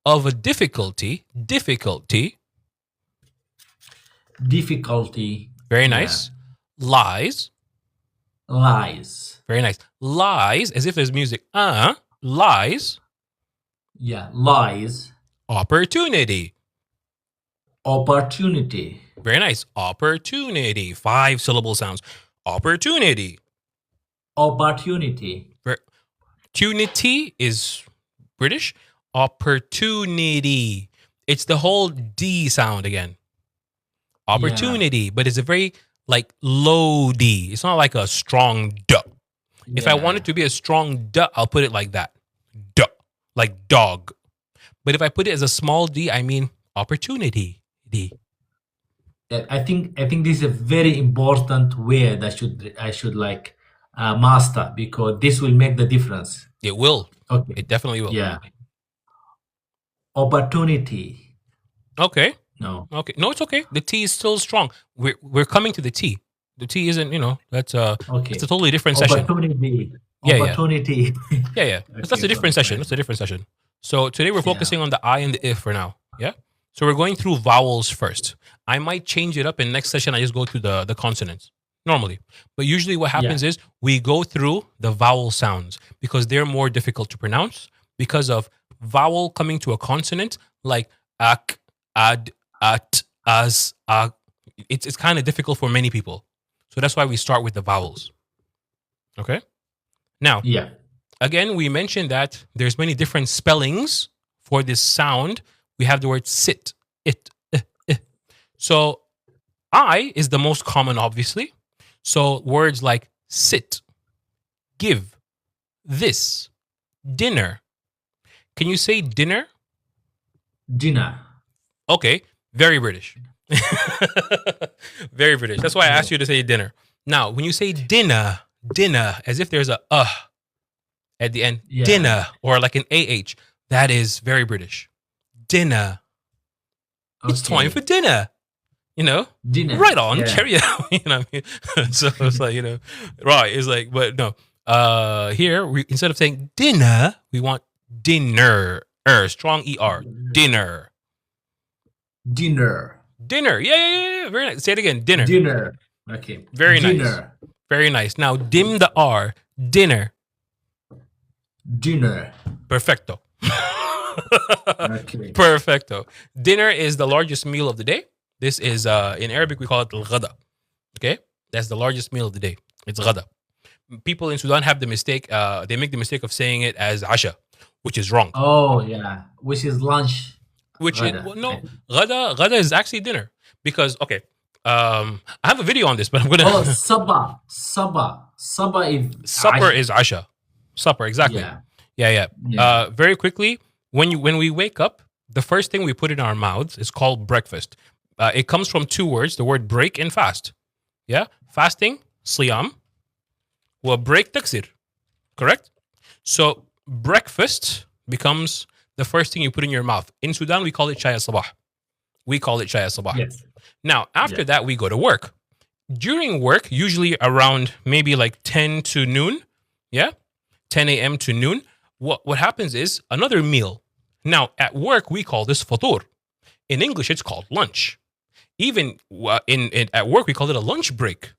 Of a difficulty. Very nice. Yeah. Lies. Very nice. Lies, as if there's music. Lies. Yeah, lies. Opportunity. Very nice. Opportunity. 5 syllable sounds. Opportunity. Tunity is British. Opportunity. It's the whole D sound again. Opportunity, but it's a very like low D. It's not like a strong D. If I want it to be a strong D, I'll put it like that. D, like dog. But if I put it as a small D, I mean opportunity. D. I think this is a very important word I should like master because this will make the difference. It will. Okay. It definitely will. Yeah. Opportunity. Okay. No. Okay. No, it's okay. The T is still strong. We're coming to the T. The T isn't, that's okay. It's a totally different session. Opportunity. Yeah. Okay, That's a different session. That's a different session. So today we're focusing on the I and the I for now. Yeah. So we're going through vowels first. I might change it up in next session. I just go through the consonants normally. But usually what happens is we go through the vowel sounds because they're more difficult to pronounce because of vowel coming to a consonant like ak, ad, at, as, ak. It's kind of difficult for many people. So that's why we start with the vowels. Okay? Now, again, we mentioned that there's many different spellings for this sound. We have the word sit, it. So I is the most common, obviously. So words like sit, give, this, dinner. Can you say dinner? Dinner. Okay, very British. Very British. That's why I asked you to say dinner. Now, when you say dinner, as if there's a at the end, dinner, or like an AH, that is very British. Dinner. Okay. It's time for dinner. Dinner. Right on, carry on. You know what I mean? So it's like, right. It's like, but no. Here, instead of saying dinner, we want dinner. Strong ER. Dinner. Yeah. Very nice. Say it again. Dinner. Okay. Very nice. Very nice. Now, dim the R. Dinner. Perfecto. Okay. Perfecto. Dinner is the largest meal of the day. This is in Arabic we call it al-ghada. Okay, that's the largest meal of the day. It's ghada. People in Sudan have the mistake. They make the mistake of saying it as asha, which is wrong. Oh yeah, which is lunch, Which it غدا. well, no, ghada is actually dinner because okay. I have a video on this, but I'm gonna Oh, Saba is supper عشاء. is asha. Supper, exactly. Yeah, Yeah. yeah. Very quickly, when we wake up, the first thing we put in our mouths is called breakfast. It comes from two words: the word break and fast. Yeah, fasting, siyam. Well, break taksir. Correct. So breakfast becomes the first thing you put in your mouth. In Sudan, we call it chaya sabah. We call it chaya sabah. Yes. Now, after Yeah. that, we go to work. During work, usually around maybe like 10 to noon, yeah, 10 a.m. to noon, what happens is another meal. Now, at work, we call this fatur. In English, it's called lunch. Even at work, we call it a lunch break.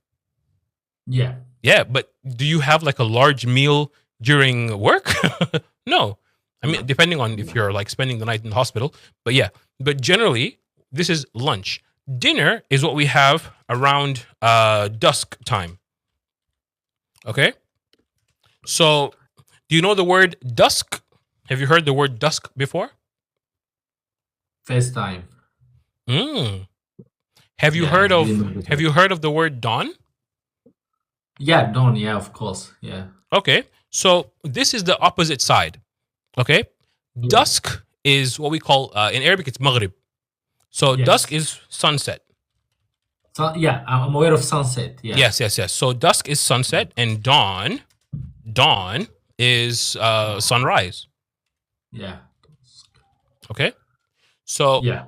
Yeah. Yeah, but do you have like a large meal during work? No. I mean, depending on if you're like spending the night in the hospital. But yeah, but generally, this is lunch. Dinner is what we have around dusk time. Okay? So, do you know the word dusk? Have you heard the word dusk before? First time. Mm. Have you Yeah, heard didn't know of this word. the word dawn? Yeah, dawn. Yeah, of course. Yeah. Okay. So, this is the opposite side. Okay? Yeah. Dusk is what we call in Arabic it's maghrib. So Yes. dusk is sunset. So, yeah, I'm aware of sunset. Yeah. Yes. So dusk is sunset and dawn is sunrise. Yeah. Okay? So Yeah.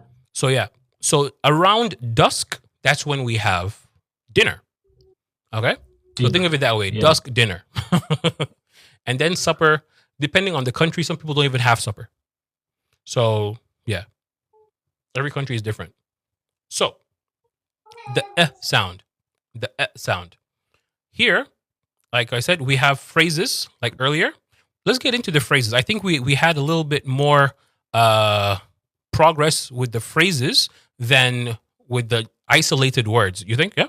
yeah. So around dusk, that's when we have dinner. Okay? So think of it that way. Yeah. Dusk dinner. And then supper, depending on the country, some people don't even have supper. So, yeah. Every country is different. So, the sound. The sound. Here, like I said, we have phrases like earlier. Let's get into the phrases. I think we had a little bit more progress with the phrases than with the isolated words. You think? Yeah?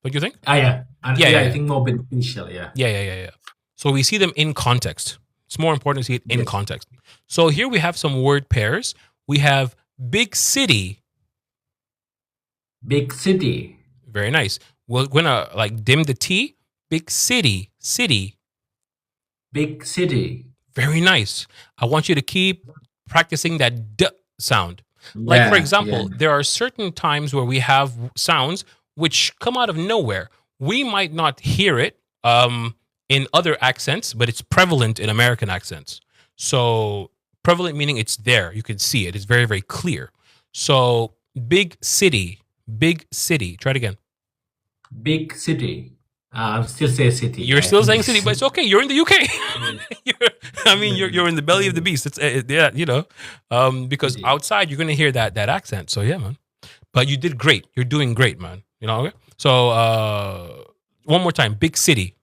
What do you think? Yeah. And Yeah. I think more beneficial. Yeah. Yeah. So we see them in context. It's more important to see it in Yes. context. So here we have some word pairs. We have big city. Big city. Very nice. We're gonna like dim the T. Big city. City. Big city. Very nice. I want you to keep practicing that D sound. Like, for Yeah, example, yeah. there are certain times where we have sounds which come out of nowhere. We might not hear it in other accents, but it's prevalent in American accents. So, prevalent meaning it's there. You can see it. It's very, very clear. So, big city. Big city. Try it again. Big city. I'm still saying city. You're still saying city, but it's okay. You're in the UK. You're in the belly of the beast. It's yeah, you know, because outside you're gonna hear that accent. So yeah, man. But you did great. You're doing great, man. You know. Okay? So one more time, big city.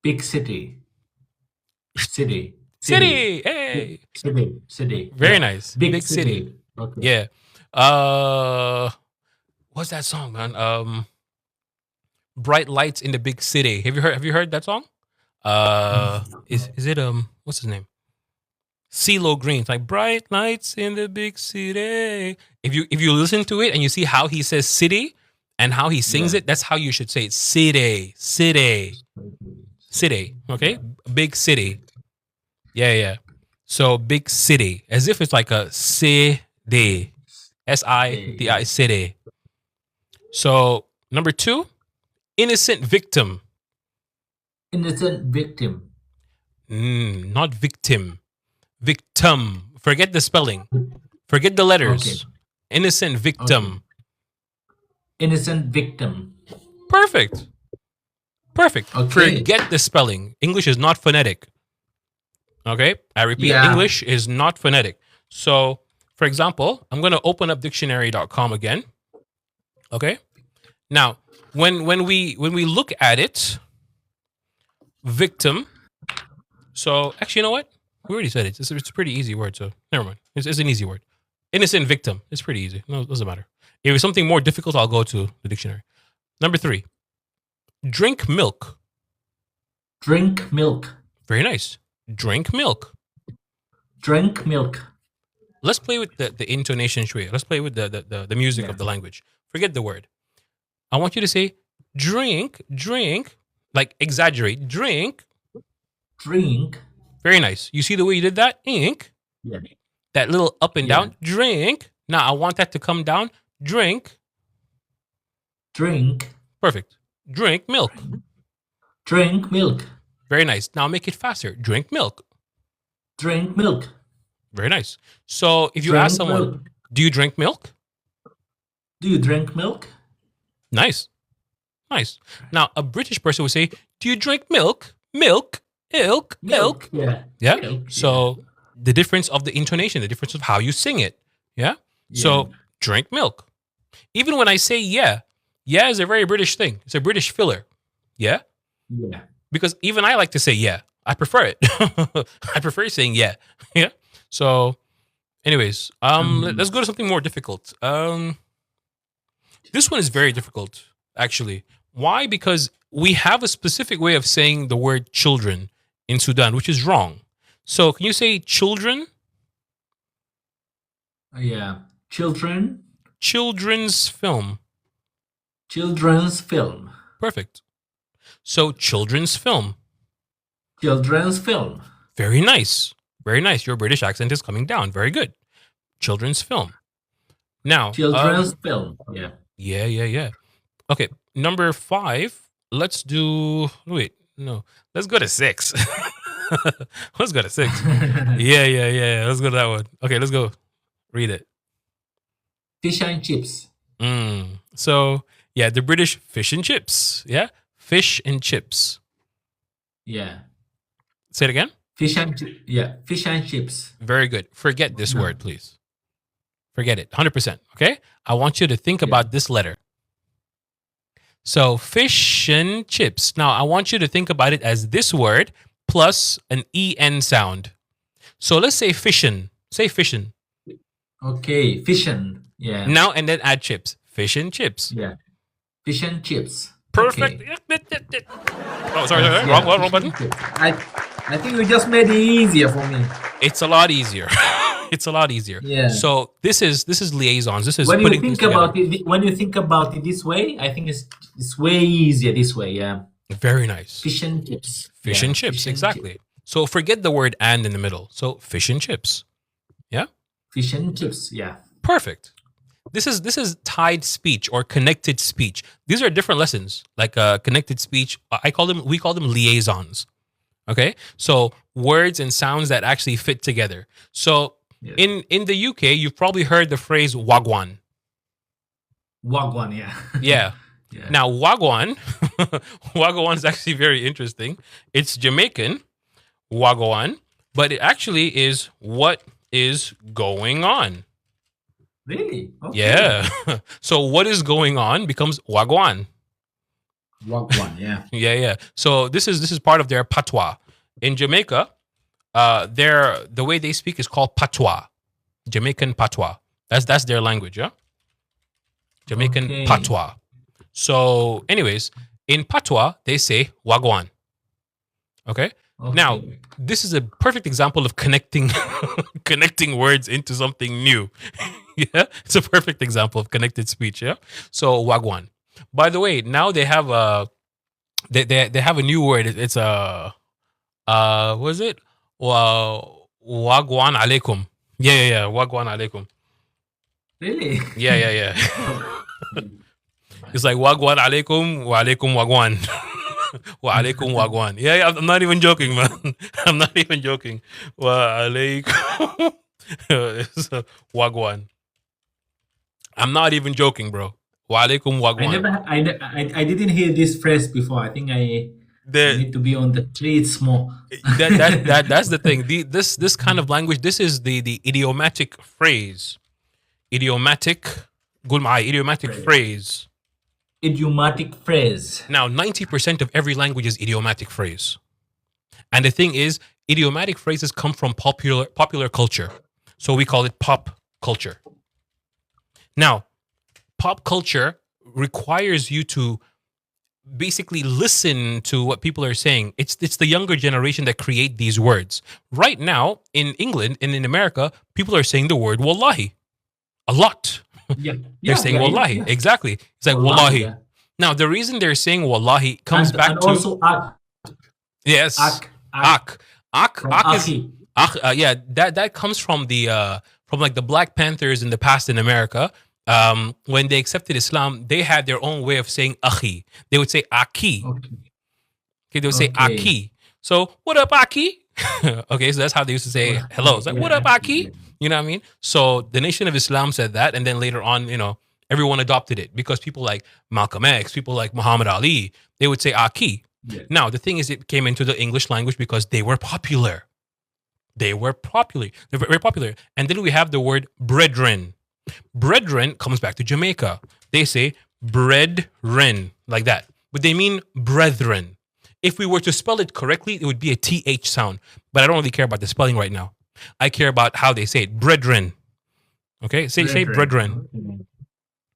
Big city. City. City. Hey. City. Very Yeah. nice. Big, Big city. Okay. Yeah. What's that song, man? Bright lights in the big city. Have you heard that song? Is it what's his name? CeeLo Green. It's like bright lights in the big city. If you listen to it and you see how he says city and how he sings it, that's how you should say it. City. Okay? Big city. Yeah. So big city. As if it's like a city. SIDI city. So number 2, innocent victim. Innocent victim. Not victim. Victim. Forget the spelling. Forget the letters. Okay. Innocent victim. Innocent victim. Perfect. Okay. Forget the spelling. English is not phonetic. Okay? I repeat, Yeah. English is not phonetic. So, for example, I'm going to open up dictionary.com again. Okay? Now, when we look at it, victim. So, actually, you know what? We already said it. It's a pretty easy word, so never mind. It's an easy word. Innocent victim. It's pretty easy. No, it doesn't matter. If it's something more difficult, I'll go to the dictionary. Number 3. Drink milk. Drink milk. Very nice. Drink milk. Drink milk. Let's play with the intonation shway. Let's play with the music of the language. Forget the word. I want you to say drink, like exaggerate. Drink. Drink. Very nice. You see the way you did that? Ink. Yeah. That little up and down. Drink. Now I want that to come down. Drink. Drink. Perfect. Drink milk. Drink milk. Very nice. Now make it faster. Drink milk. Drink milk. Very nice. So if you Drink ask someone, milk. do you drink milk? Do you drink milk? Nice. Nice. Now a British person would say, do you drink milk? Milk. Milk. Milk. Yeah. Yeah. Milk, So the difference of the intonation, the difference of how you sing it. Yeah. So drink milk. Even when I say yeah is a very British thing. It's a British filler. Yeah. Yeah. Because even I like to say yeah. I prefer it. I prefer saying yeah. Yeah. So anyways, let's go to something more difficult. This one is very difficult, actually. Why? Because we have a specific way of saying the word children in Sudan, which is wrong. So can you say children? Yeah. Children. Children's film. Children's film. Perfect. So children's film. Children's film. Very nice. Very nice. Your British accent is coming down. Very good. Children's film. Now. Children's film. Yeah. Yeah. Okay. Number 5. Let's do. Wait. No. Let's go to 6. Let's go to 6. Yeah. Let's go to that one. Okay. Let's go. Read it. Fish and chips. So yeah, the British fish and chips. Yeah. Fish and chips. Yeah. Say it again. Fish and chips. Very good. Forget this word, please. Forget it. 100%. Okay. I want you to think about this letter. So fish and chips. Now I want you to think about it as this word plus an en sound. So let's say fishin'. Say fishin'. Okay. Fishin'. Yeah. Now and then add chips. Fish and chips. Yeah. Fish and chips. Perfect. Okay. Oh, sorry. Yeah, Wrong button. I think you just made it easier for me. It's a lot easier. It's a lot easier. Yeah. So this is liaisons. This is When you putting think things together. about it, when you think about it this way, I think it's way easier this way. Yeah. Very nice. Fish and chips. Fish Yeah, and chips, fish and exactly. chips. So forget the word and in the middle. So fish and chips. Yeah? Fish and chips. Yeah. Perfect. This is tied speech or connected speech. These are different lessons. Like connected speech, we call them liaisons. Okay? So words and sounds that actually fit together. So in the UK, you've probably heard the phrase wagwan. Wagwan, yeah. Yeah. Yeah. Now, wagwan, wagwan is actually very interesting. It's Jamaican, wagwan, but it actually is what is going on. Really? Okay. Yeah. So what is going on becomes wagwan. Wagwan, yeah. Yeah. So this is part of their patois. In Jamaica, the way they speak is called patois. Jamaican patois. That's their language, yeah? Jamaican patois. So, anyways, in patois, they say wagwan. Okay? Now, this is a perfect example of connecting words into something new. Yeah? It's a perfect example of connected speech, yeah? So, wagwan. By the way, now they have a new word. It's what is it? Wagwan alaikum. Yeah. Wagwan alaikum. Really? Yeah. It's like wagwan alaikum wa alaikum wagwan. Wa alaikum wagwan. Yeah, I'm not even joking, man. I'm not even joking. Wa alaikum. It's wagwan. I'm not even joking, bro. Wa alaikum wagwan. I didn't hear this phrase before. I think I need to be on the streets more. That's the thing. This kind of language, this is the idiomatic phrase. Idiomatic phrase. Idiomatic phrase. Now, 90% of every language is idiomatic phrase. And the thing is, idiomatic phrases come from popular culture. So we call it pop culture. Now, pop culture requires you to basically listen to what people are saying. It's the younger generation that create these words. Right now in England and in America, people are saying the word wallahi a lot. Yeah. They're saying wallahi. Yeah. Exactly. It's like wallahi. Now the reason they're saying wallahi comes back and to also yes, ak is yeah, that comes from the from like the Black Panthers in the past in America. When they accepted Islam, they had their own way of saying akhi. They would say aki. Okay, they would say aki. So what up, aki? Okay, so that's how they used to say hello. It's like what up, aki? You know what I mean? So the Nation of Islam said that, and then later on, you know, everyone adopted it because people like Malcolm X, people like Muhammad Ali, they would say aki. Yeah. Now the thing is, it came into the English language because they were popular. They were popular. They're very popular. And then we have the word brethren. Brethren comes back to Jamaica. They say brethren like that, but they mean brethren. If we were to spell it correctly, it would be a TH sound, but I don't really care about the spelling right now. I care about how they say it. Brethren. Okay, say brethren.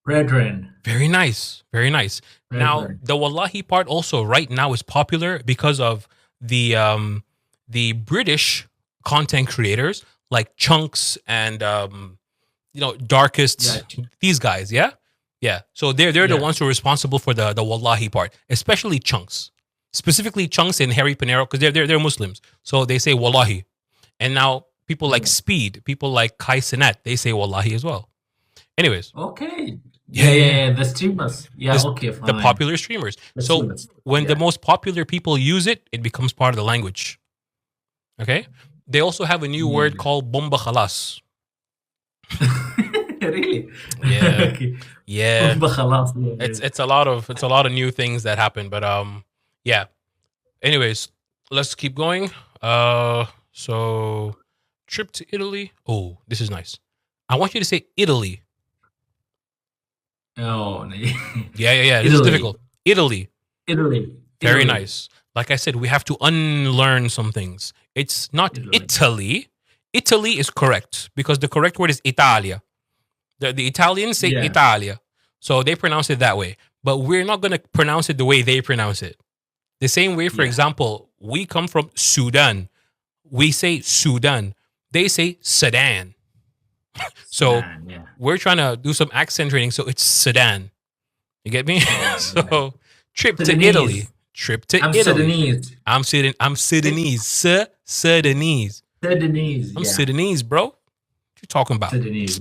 Brethren. Very nice. Very nice. Brethren. Now, the wallahi part also right now is popular because of the British content creators like Chunks and you know, Darkest, these guys, yeah? So they're the ones who are responsible for the wallahi part, especially Chunks. Specifically Chunks and Harry Panero, because they're Muslims. So they say wallahi. And now people like Speed, people like Kai Cenat, they say wallahi as well. Anyways. Okay. Yeah, the streamers. Yeah, okay, fine. The popular streamers. So when the most popular people use it, it becomes part of the language. Okay? They also have a new word called bomba khalas. Really? Yeah. Okay. Yeah. Bomba khalas. It's a lot of new things that happen, but yeah. Anyways, let's keep going. So trip to Italy. Oh, this is nice. I want you to say Italy. Oh, no. Yeah. This is difficult. Italy. Very nice. Like I said, we have to unlearn some things. It's not Italy. Italy is correct because the correct word is Italia. The Italians say Italia. So they pronounce it that way. But we're not going to pronounce it the way they pronounce it. The same way, for example, we come from Sudan. We say Sudan. They say Sudan. So we're trying to do some accent training. So it's Sudan. You get me? So trip to Italy. Trip to Italy. I'm Sudanese. I'm Sudanese. Sudanese. I'm Sudanese, bro. What you talking about? Sudanese.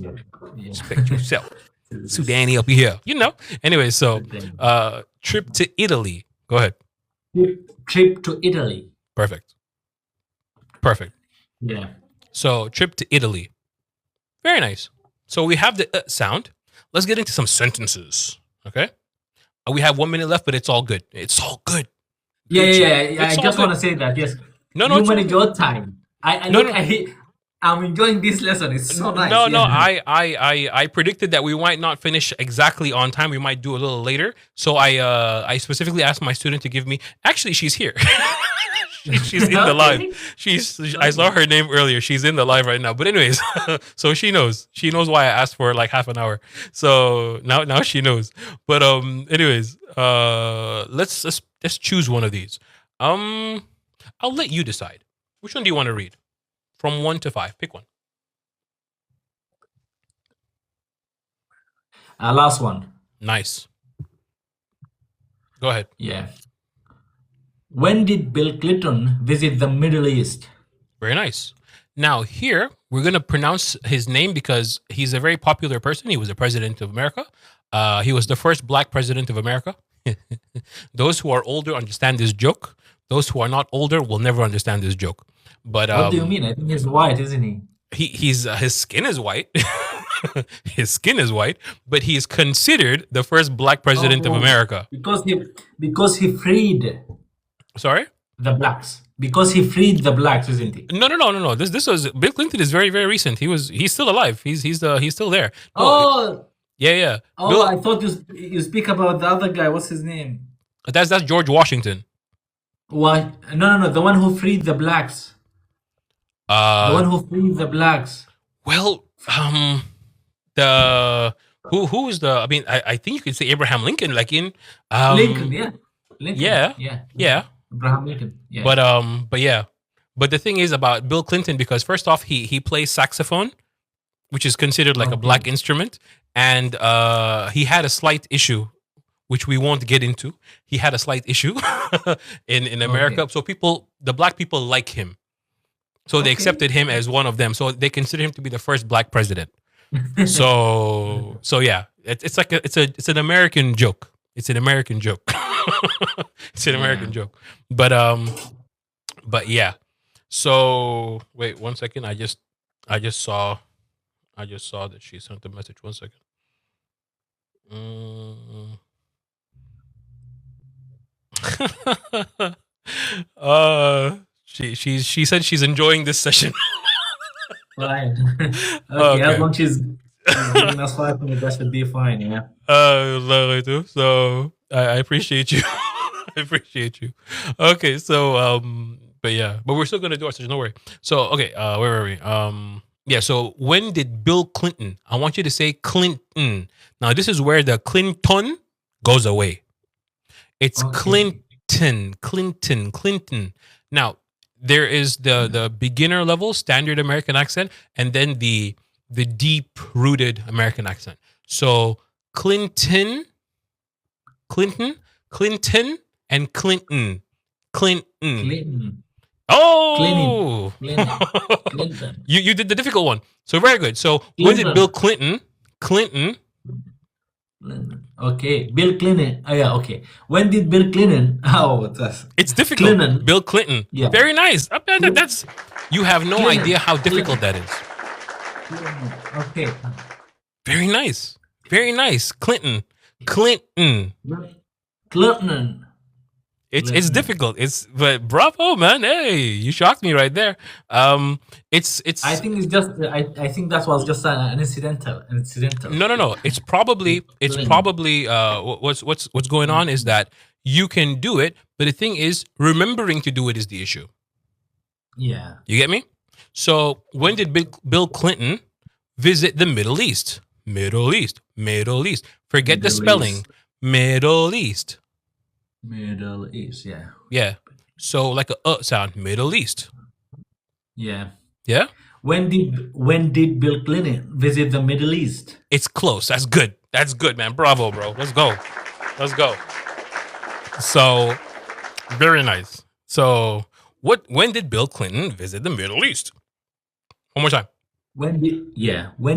Respect yourself. Sudani up here. You know. Anyway, so trip to Italy. Go ahead. Trip to Italy. Perfect. Yeah. So trip to Italy. Very nice. So we have the sound. Let's get into some sentences. Okay. We have 1 minute left, but it's all good. It's all good. Yeah. I just want to say that. Yes. No. You manage your time. I'm enjoying this lesson. It's so nice. No. I predicted that we might not finish exactly on time. We might do a little later. So I specifically asked my student to give me. Actually, she's here. She's in the live. I saw her name earlier. She's in the live right now. But anyways, so she knows. She knows why I asked for like half an hour. So now she knows. But anyways, let's choose one of these. I'll let you decide. Which one do you want to read? From 1 to 5. Pick one. Last one. Nice. Go ahead. Yeah. When did Bill Clinton visit the Middle East? Very nice. Now here, we're going to pronounce his name because he's a very popular person. He was the president of America. He was the first black president of America. Those who are older understand this joke. Those who are not older will never understand this joke. But what do you mean? I think he's white, isn't he? He's his skin is white. His skin is white, but he is considered the first black president of America because he freed. Sorry? The blacks. Because he freed the blacks, isn't he? No. This was Bill Clinton is very, very recent. He's still alive. He's still there. No, oh. Yeah. Oh, Bill, I thought you speak about the other guy. What's his name? That's George Washington. What? No. The one who freed the blacks. The one Uh, who freed the blacks. well, the who is the? I mean, I think you could say Abraham Lincoln, like in Lincoln, yeah. Lincoln, yeah, yeah. yeah. Abraham Lincoln, yeah. But yeah. But the thing is about Bill Clinton, because first off, he plays saxophone, which is considered like a Okay. black instrument, and he had a slight issue, which we won't get into. He had a slight issue in Okay. America, so the black people like him, so they Okay. accepted him as one of them. So they consider him to be the first black president. So yeah, it's like it's an American joke. It's an American joke. It's an Yeah. American joke. But yeah. So wait 1 second. I just saw that she sent a message. 1 second. Mm. She said she's enjoying this session. Fine. Okay, as Okay. long she's giving us 5 minutes, that should be fine, yeah. So I appreciate you. I appreciate you. Okay, so but yeah, but we're still gonna do our session. Don't worry. So okay, where were we? Yeah. So when did Bill Clinton? I want you to say Clinton. Now this is where the Clinton goes away. It's Okay. Clinton. Now there is the beginner level standard American accent, and then the deep rooted American accent. So Clinton, Clinton, Clinton, and Clinton, Clinton. Clinton. Clinton. Oh, Clinton. Clinton. you did the difficult one. So very good. So when did Bill Clinton. Clinton? Clinton. Clinton. Okay. Bill Clinton. Oh, yeah, okay. When did Bill Clinton? Oh, that's It's difficult. Clinton. Bill Clinton. Yeah. Very nice. That's you have no Clinton. idea how difficult Clinton. that is. Clinton. Okay. Very nice. Very nice. Clinton. Clinton. Clinton. It's Clinton. difficult. But bravo, man. Hey, you shocked me right there. It's I think it's just. I think that was just an incidental. no. It's Clinton. probably what's going on is that you can do it, but the thing is remembering to do it is the issue. Yeah. You get me? So when did Bill Clinton visit the Middle East? Middle East. Middle East. Forget the Middle spelling. East. Middle East. Middle East. Yeah. Yeah. So like a sound. Middle East. Yeah. Yeah. When did Bill Clinton visit the Middle East? It's close. That's good. That's good, man. Bravo, bro. Let's go. Let's go. So very nice. So when did Bill Clinton visit the Middle East? One more time. When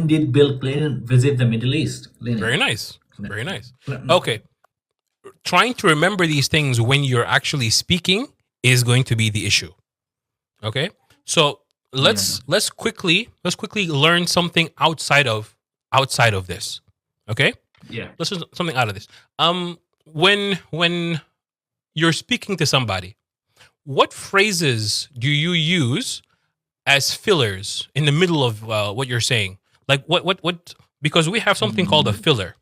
did Bill Clinton visit the Middle East? Very Clinton. nice. Very nice. Clinton. Okay. Trying to remember these things when you're actually speaking is going to be the issue. Okay? So Yeah. let's quickly learn something outside of this. Okay? Yeah. Let's learn something out of this. When you're speaking to somebody, what phrases do you use as fillers in the middle of what you're saying? Like what? Because we have something called a filler.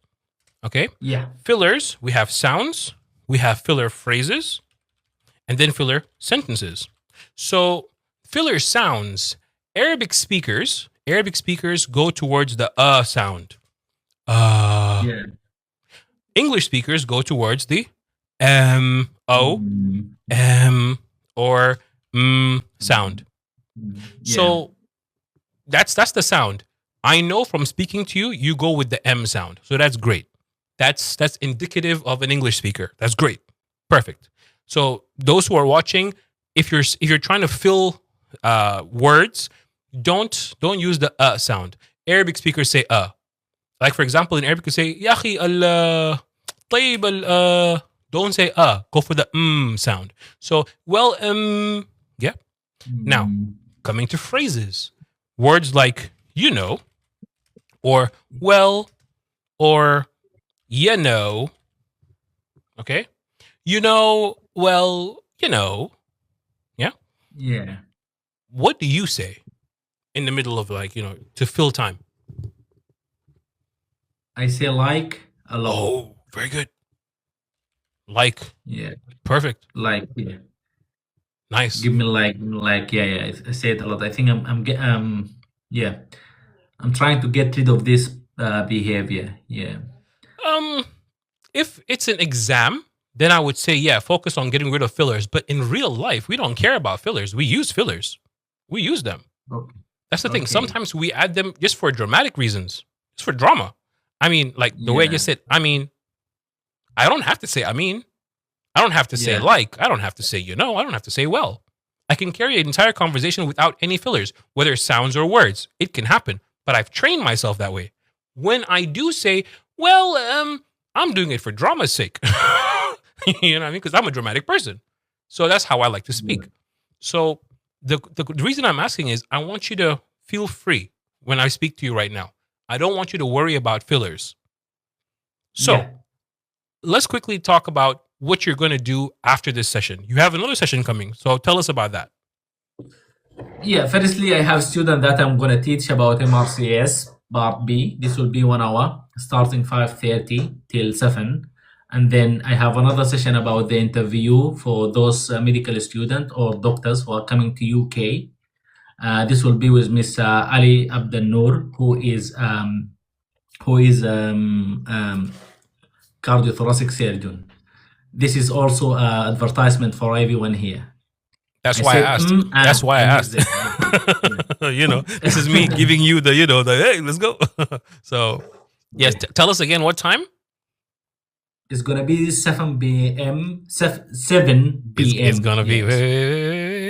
Okay, Yeah. fillers. We have sounds. We have filler phrases, and then filler sentences. So filler sounds. Arabic speakers go towards the sound. Yeah. English speakers go towards the o Mm, or sound. yeah. So that's the sound. I know from speaking to you, you go with the M sound. So that's great. That's indicative of an English speaker. That's great. Perfect. So those who are watching, if you're trying to fill words, don't use the sound. Arabic speakers say Like for example, in Arabic you say يا أخي طيب don't say go for the sound. So yeah. Now, Mm, coming to phrases. Words like you know or well or you know. Okay? You know, well, you know. Yeah? yeah. What do you say in the middle of to fill time? I say like a lot. Oh, very good. Like, Yeah. perfect. Like, yeah. Nice. Give me like yeah. I say it a lot. I think yeah. I'm trying to get rid of this behavior. Yeah. If it's an exam, then I would say, yeah, focus on getting rid of fillers. But in real life, we don't care about fillers. We use fillers. We use them. Okay. That's the thing. Okay. Sometimes we add them just for dramatic reasons, just for drama. I mean, like the way I just said, I mean, I don't have to say, I mean, I don't have to say like, I don't have to say, I don't have to say well. I can carry an entire conversation without any fillers, whether sounds or words. It can happen, but I've trained myself that way. When I do say, well, I'm doing it for drama's sake. You know what I mean? Because I'm a dramatic person. So that's how I like to speak. So the reason I'm asking is I want you to feel free when I speak to you right now. I don't want you to worry about fillers. So let's quickly talk about what you're going to do after this session. You have another session coming. So tell us about that. Yeah, firstly, I have student that I'm going to teach about MRCS Part B. This will be 1 hour, starting 5:30 till 7. And then I have another session about the interview for those medical students or doctors who are coming to UK. This will be with Miss Ali Abdel Noor, who is cardiothoracic surgeon. This is also an advertisement for everyone here. That's why I asked. That's why I asked. This is me giving you the, hey, let's go. So, yes, tell us again what time? It's gonna be 7 p.m. 7 p.m. It's gonna be.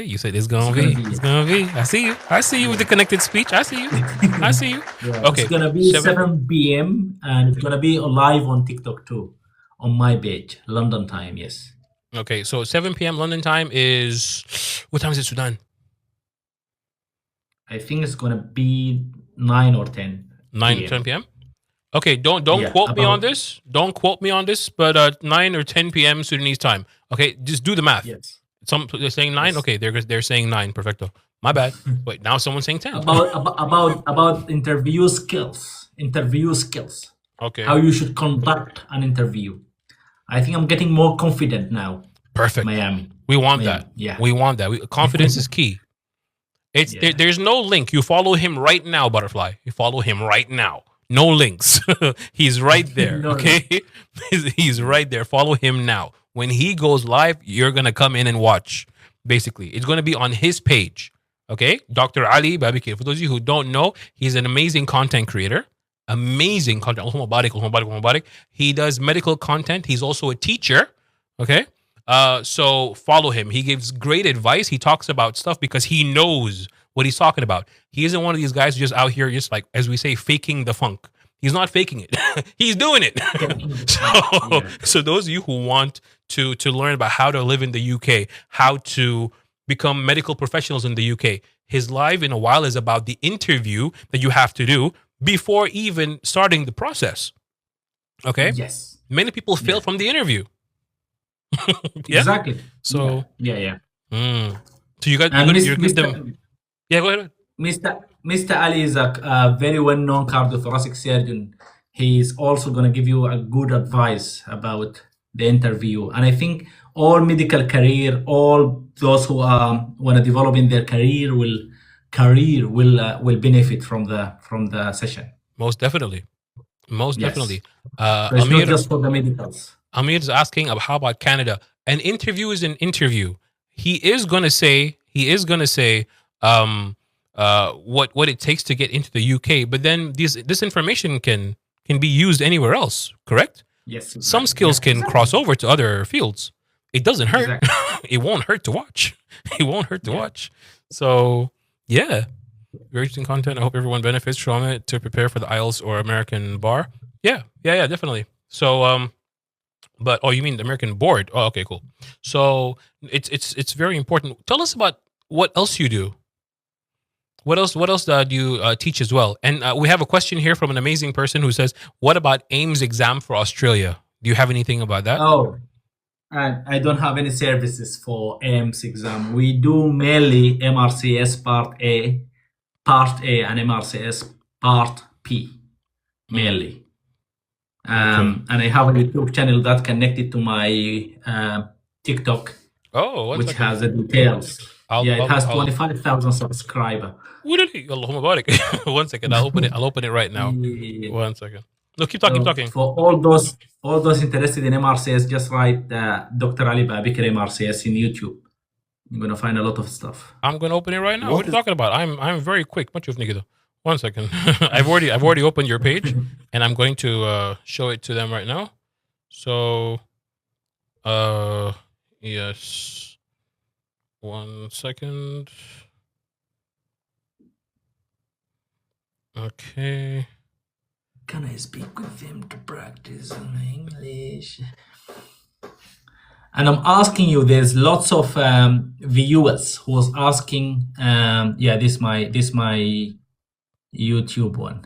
You said it's gonna be. It's gonna be. I see you. I see you with the connected speech. I see you. I see you. Okay. It's gonna be 7 p.m. and it's gonna be live on TikTok too, on my page, London time. Yes. Okay, so 7 p.m. London time is, what time is it, Sudan? I think it's gonna be 9 or 10. 9 or 10 p.m. Okay, don't quote me on this. Don't quote me on this, but 9 or 10 p.m. Sudanese time. Okay, just do the math. Yes. Some they're saying 9. Yes. Okay, they're saying 9. Perfecto. My bad. Wait, now someone's saying 10. About interview skills. Okay. How you should conduct an interview. I think I'm getting more confident now. Perfect. MAIAM. We want that. Yeah. We want that. Confidence is key. There's no link. You follow him right now, Butterfly. You follow him right now. No links. He's right there. Okay? He's right there. Follow him now. When he goes live, you're going to come in and watch. Basically, it's going to be on his page. Okay? Dr. Ali Babike. For those of you who don't know, he's an amazing content creator. Amazing content. He does medical content. He's also a teacher. Okay? So follow him. He gives great advice. He talks about stuff because he knows what he's talking about. He isn't one of these guys just out here, just like, as we say, faking the funk. He's not faking it. He's doing it. So those of you who want to learn about how to live in the UK, how to become medical professionals in the UK, his live in a while is about the interview that you have to do before even starting the process. Okay? Yes. Many people fail from the interview. Yeah? Exactly. So yeah. So you're give them. Yeah, go ahead. Mr. Ali is a very well-known cardiothoracic surgeon. He's also going to give you a good advice about the interview. And I think all medical career, all those who want to develop in their career will benefit from the session. Most definitely. Definitely. So it's not just for the medicals. Amir is asking how about Canada? An interview is an interview. He is gonna say what it takes to get into the UK, but then this information can be used anywhere else, correct? Yes. Exactly. Some skills can cross over to other fields. It doesn't hurt. Exactly. It won't hurt to watch. It won't hurt to watch. So yeah. Very interesting content. I hope everyone benefits from it to prepare for the IELTS or American bar. Yeah, definitely. So but you mean the American board? Oh, okay, cool. So it's very important. Tell us about what else you do. What else do you teach as well? And we have a question here from an amazing person who says, "What about AIMS exam for Australia? Do you have anything about that?" Oh, I don't have any services for AIMS exam. We do mainly MRCS Part A and MRCS Part P mainly. And I have a YouTube channel that connected to my TikTok. Oh, one which second. has the details. I'll Yeah, it I'll has I'll 25,000 subscriber. Allahumma barik. One second. I'll open it right now. Yeah. One second. No, keep talking, keep So talking. for all those interested in MRCS, just write Dr. Ali Babikir MRCS in YouTube. You're gonna find a lot of stuff. I'm gonna open it right now. What What are you is- talking about? I'm very quick. Much of nigga. One second. I've already opened your page, and I'm going to show it to them right now. So, yes. 1 second. Okay. Can I speak with them to practice English? And I'm asking you, there's lots of viewers who was asking, yeah, this my YouTube one.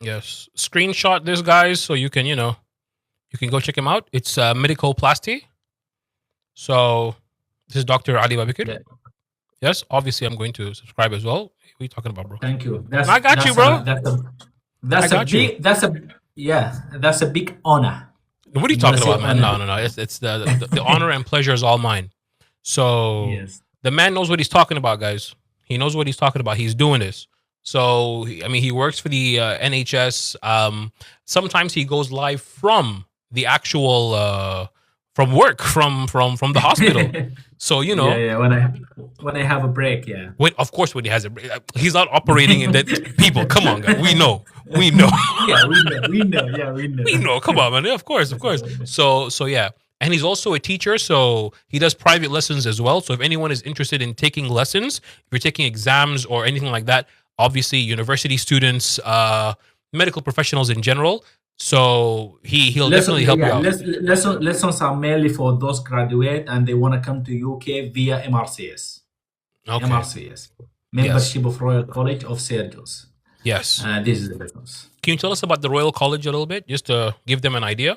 Yes. Screenshot this, guys, so you can you can go check him out. It's Medicoplasty. So this is Dr. Ali Babikir. Yeah. Yes, obviously I'm going to subscribe as well. What are you talking about, bro? Thank you. I got you, bro. That's I a got you. big, that's a big honor. What are you I'm gonna talking about, say man? honor. No. It's the honor and pleasure is all mine. So Yes. the man knows what he's talking about, guys. He knows what he's talking about. He's doing this. So he works for the NHS. Sometimes he goes live from the actual from work from the hospital. So Yeah, when I have a break, yeah. when of course when he has he's not operating in that. People, come on, guys. We know. Yeah, we know. You know, come on, man. Of course. So yeah. And he's also a teacher, so he does private lessons as well. So if anyone is interested in taking lessons, if you're taking exams or anything like that, obviously university students, medical professionals in general. So he'll definitely help you out. Lessons are mainly for those graduate and they want to come to UK via MRCS. Okay. MRCS, membership of Royal College of Surgeons. Yes. This is the lessons. Can you tell us about the Royal College a little bit, just to give them an idea?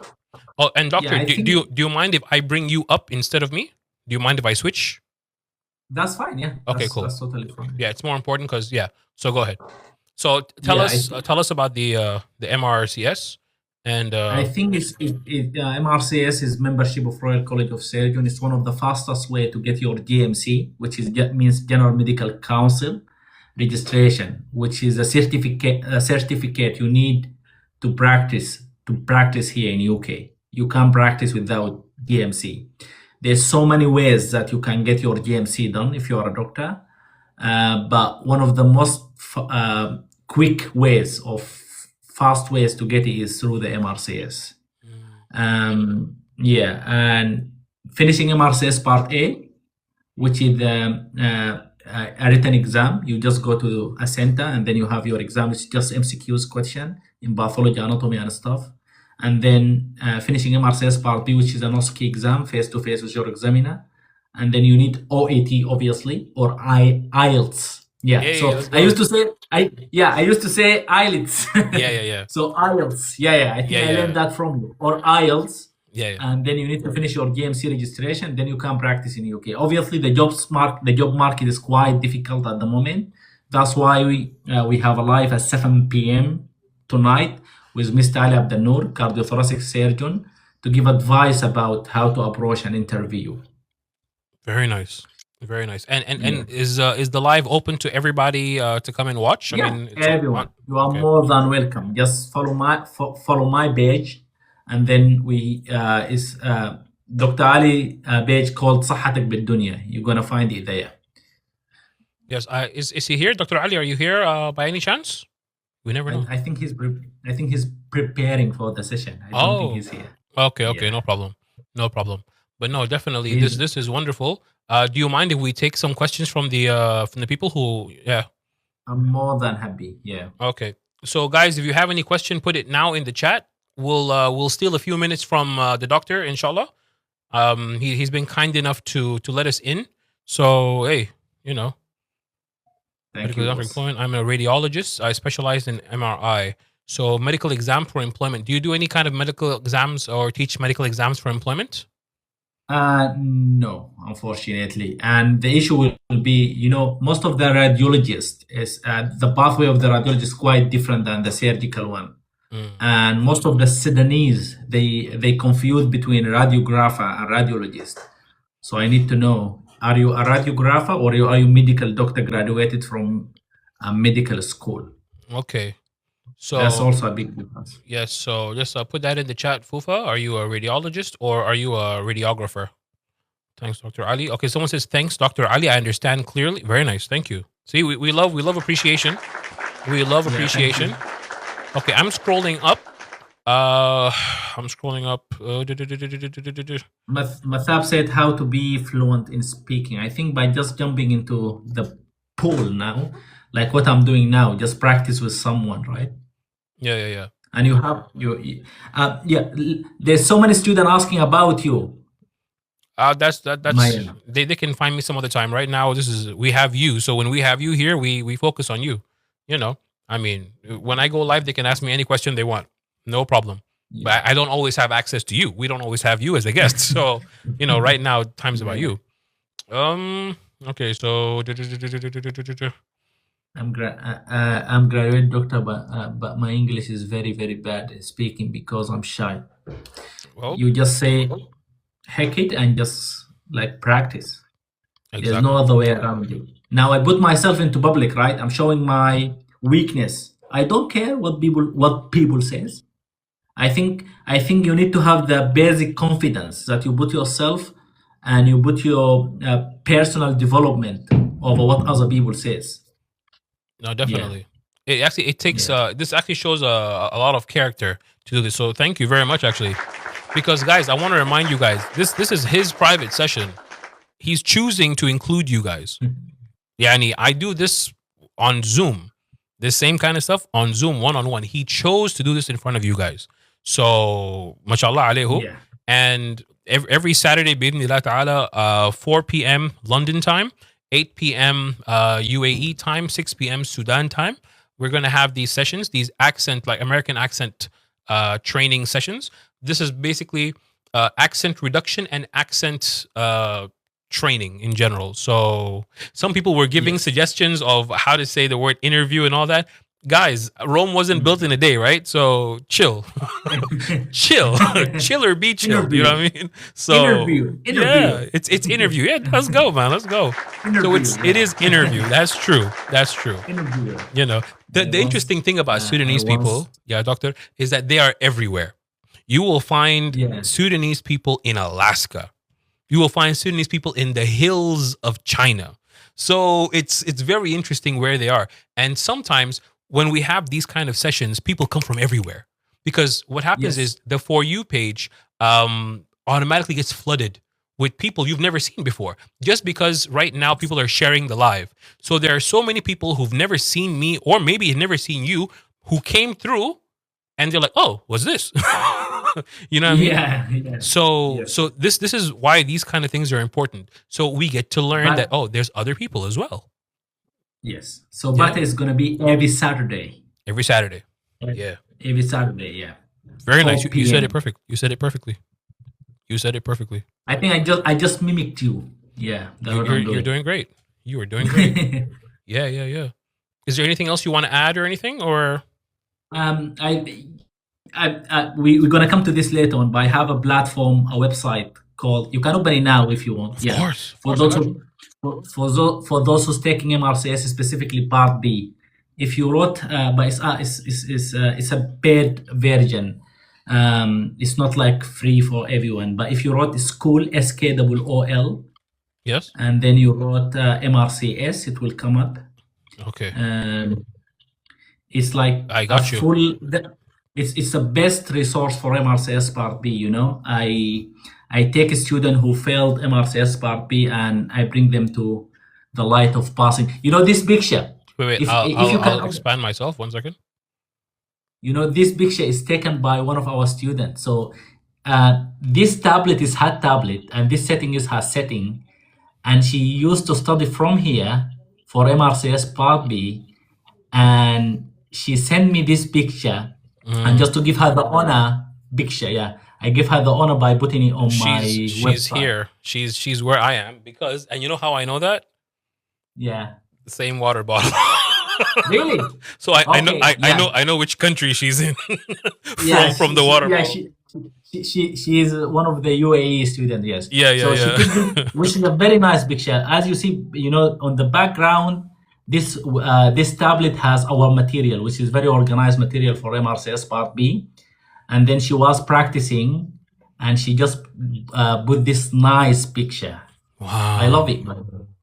Oh, and doctor, Yeah, I do you mind if I bring you up instead of me? Do you mind if I switch? That's fine. Yeah. Okay, cool. That's totally fine. Yeah, it's more important because So go ahead. So tell us about the MRCS and I think MRCS is membership of Royal College of Surgeons. It's one of the fastest way to get your GMC, which means General Medical Council registration, which is a certificate you need to practice here in UK. You can't practice without GMC. There's so many ways that you can get your GMC done if you are a doctor, but one of the most quick ways of fast ways to get it is through the MRCS. Yeah, and finishing MRCS Part A, which is a written exam. You just go to a center and then you have your exam. It's just MCQs question in pathology, anatomy, and stuff. And then finishing MRCS Part B, which is an OSCE exam, face-to-face with your examiner. And then you need OAT, obviously, or IELTS. Yeah. I used to say IELTS. Yeah. So IELTS. Yeah. I think I learned that from you. Or IELTS. Yeah. And then you need to finish your GMC registration. Then you can practice in UK. Obviously, the job market is quite difficult at the moment. That's why we have a live at 7 p.m. tonight with Mr. Ali Abdel-Noor, cardiothoracic surgeon, to give advice about how to approach an interview. Very nice. And is the live open to everybody to come and watch? I mean, everyone. You are more than welcome. Just follow my page, and then Dr. Ali page called صحتك بالدنيا. You're gonna find it there. Yes. Is he here, Dr. Ali? Are you here by any chance? We never know. I think he's preparing for the session. I don't think he's here. Okay. Yeah. No problem. But no, definitely this is wonderful. Do you mind if we take some questions from the people who? Yeah. I'm more than happy. Yeah. Okay. So guys, if you have any question, put it now in the chat. We'll steal a few minutes from the doctor, inshallah. He's been kind enough to let us in. So hey, Thank you. I'm a radiologist. I specialize in MRI. So medical exam for employment. Do you do any kind of medical exams or teach medical exams for employment? No, unfortunately. And the issue will be, most of the radiologists is the pathway of the radiologist is quite different than the surgical one. And most of the Sudanese, they confuse between radiographer and radiologist. So I need to know: are you a radiographer or are you medical doctor graduated from a medical school? Okay. That's So also a big difference. yes. So just put that in the chat, Fufa. Are you a radiologist or are you a radiographer? Thanks, Dr. Ali. Okay, someone says thanks, Dr. Ali. I understand clearly. Very nice. Thank you. See, we love appreciation. We love Yeah, thank appreciation. you. Okay, I'm scrolling up. Uh I'm scrolling up. Mathab said how to be fluent in speaking. I think by just jumping into the pool now, like what I'm doing now, just practice with someone, right? Yeah. And you have there's so many students asking about you, That's Maya. they can find me some other time. Right now, this is we have you. So when we have you here, we focus on you. You know, I mean, when I go live, they can ask me any question they want, no problem. Yeah, But I don't always have access to you. We don't always have you as a guest. So right now, time's about yeah. you. Okay, so I'm graduate doctor, but my English is very very bad in speaking because I'm shy. well, You just say heck it and just like practice. There's no exactly. other way around it. Now I put myself into public, right? I'm showing my weakness. I don't care what people says. I think you need to have the basic confidence that you put yourself and you put your personal development over what other people says. No, Yeah, definitely. It takes yeah. this actually shows a lot of character to do this. So thank you very much, actually, because guys, I want to remind you guys this is his private session. He's choosing to include you guys. Yeah, and I do this on Zoom. This same kind of stuff on Zoom, one on one. He chose to do this in front of you guys. So, mashallah alayhu. Yeah. And every Saturday, bi'idhnillah ta'ala, 4 p.m. London time, 8 p.m. UAE time, 6 p.m. Sudan time. We're going to have these sessions, these accent, like American accent training sessions. This is basically accent reduction and accent training in general. So some people were giving Yes. suggestions of how to say the word interview and all that. Guys, Rome wasn't built in a day, right? So chill, chill, chill or be chill. You know what I mean? So Interview. yeah, it's interview. Yeah, let's go, man. Let's go. So it is interview. That's true. That's true. Interview. You know, the interesting thing about Sudanese people, yeah, doctor, is that they are everywhere. You will find Yeah. Sudanese people in Alaska. You will find Sudanese people in the hills of China. So it's very interesting where they are. And sometimes when we have these kind of sessions, people come from everywhere. Because what happens Yes. is the For You page automatically gets flooded with people you've never seen before. Just because right now people are sharing the live. So there are so many people who've never seen me or maybe have never seen you who came through and they're like, oh, what's this? You know what I mean? Yeah. So Yes. so this is why these kind of things are important. So we get to learn But- that there's other people as well. Yes. So Yeah. Bata is gonna be every Saturday. Every Saturday. Yeah. Every Saturday, yeah. Very nice. 4 You said PM. it perfect. You said it perfectly. You said it perfectly. I think I just mimicked you. Yeah. That's what I'm You're doing great. You are doing great. Yeah. Is there anything else you want to add or anything or we're gonna come to this later on, but I have a platform, a website called. You can open it now if you want. Of course. For those for those who's taking MRCS, specifically Part B. If you wrote, but it's a paid version. It's not like free for everyone. But if you wrote school SKOOL Yes. and then you wrote MRCS, it will come up. Okay. It's like I got you. It's the best resource for MRCS Part B. You know, I take a student who failed MRCS Part B and I bring them to the light of passing. You know this picture. Wait. If you I'll can expand myself 1 second. You know, this picture is taken by one of our students. So this tablet is her tablet, and this setting is her setting. And she used to study from here for MRCS Part B. And she sent me this picture. And just to give her the honor picture, yeah. I give her the honor by putting it on my She's website. here. She's where I am because, and you know how I know that? Yeah. The same water bottle. Really? So I know Okay, yeah. I know which country she's in Yeah, from the water bottle. She she is one of the UAE student. Yes. Yeah, yeah, So she took this, yeah. which is a very nice picture. As you see, on the background, this tablet has our material, which is very organized material for MRCS Part B. And then she was practicing, and she just put this nice picture. I Wow. love it.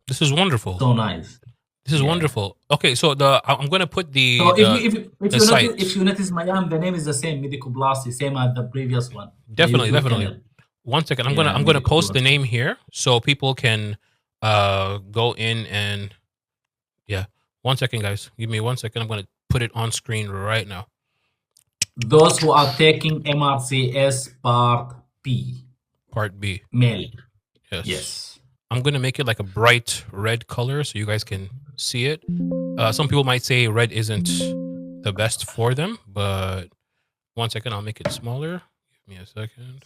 This is wonderful. So nice. This is Yeah. wonderful. Okay, so I'm gonna put So the site. if you notice MAIAM, the name is the same, Medicoblasty, same as the previous one, the Definitely, YouTube definitely. channel. One second. Yeah, I'm gonna post the Medicoblasty. name here so people can go in and yeah. 1 second, guys. Give me 1 second. I'm gonna put it on screen right now. Those who are taking MRCS Part B, Part B. male. Yes. Yes. I'm gonna make it like a bright red color so you guys can see it. Some people might say red isn't the best for them, but 1 second, I'll make it smaller. Give me a second.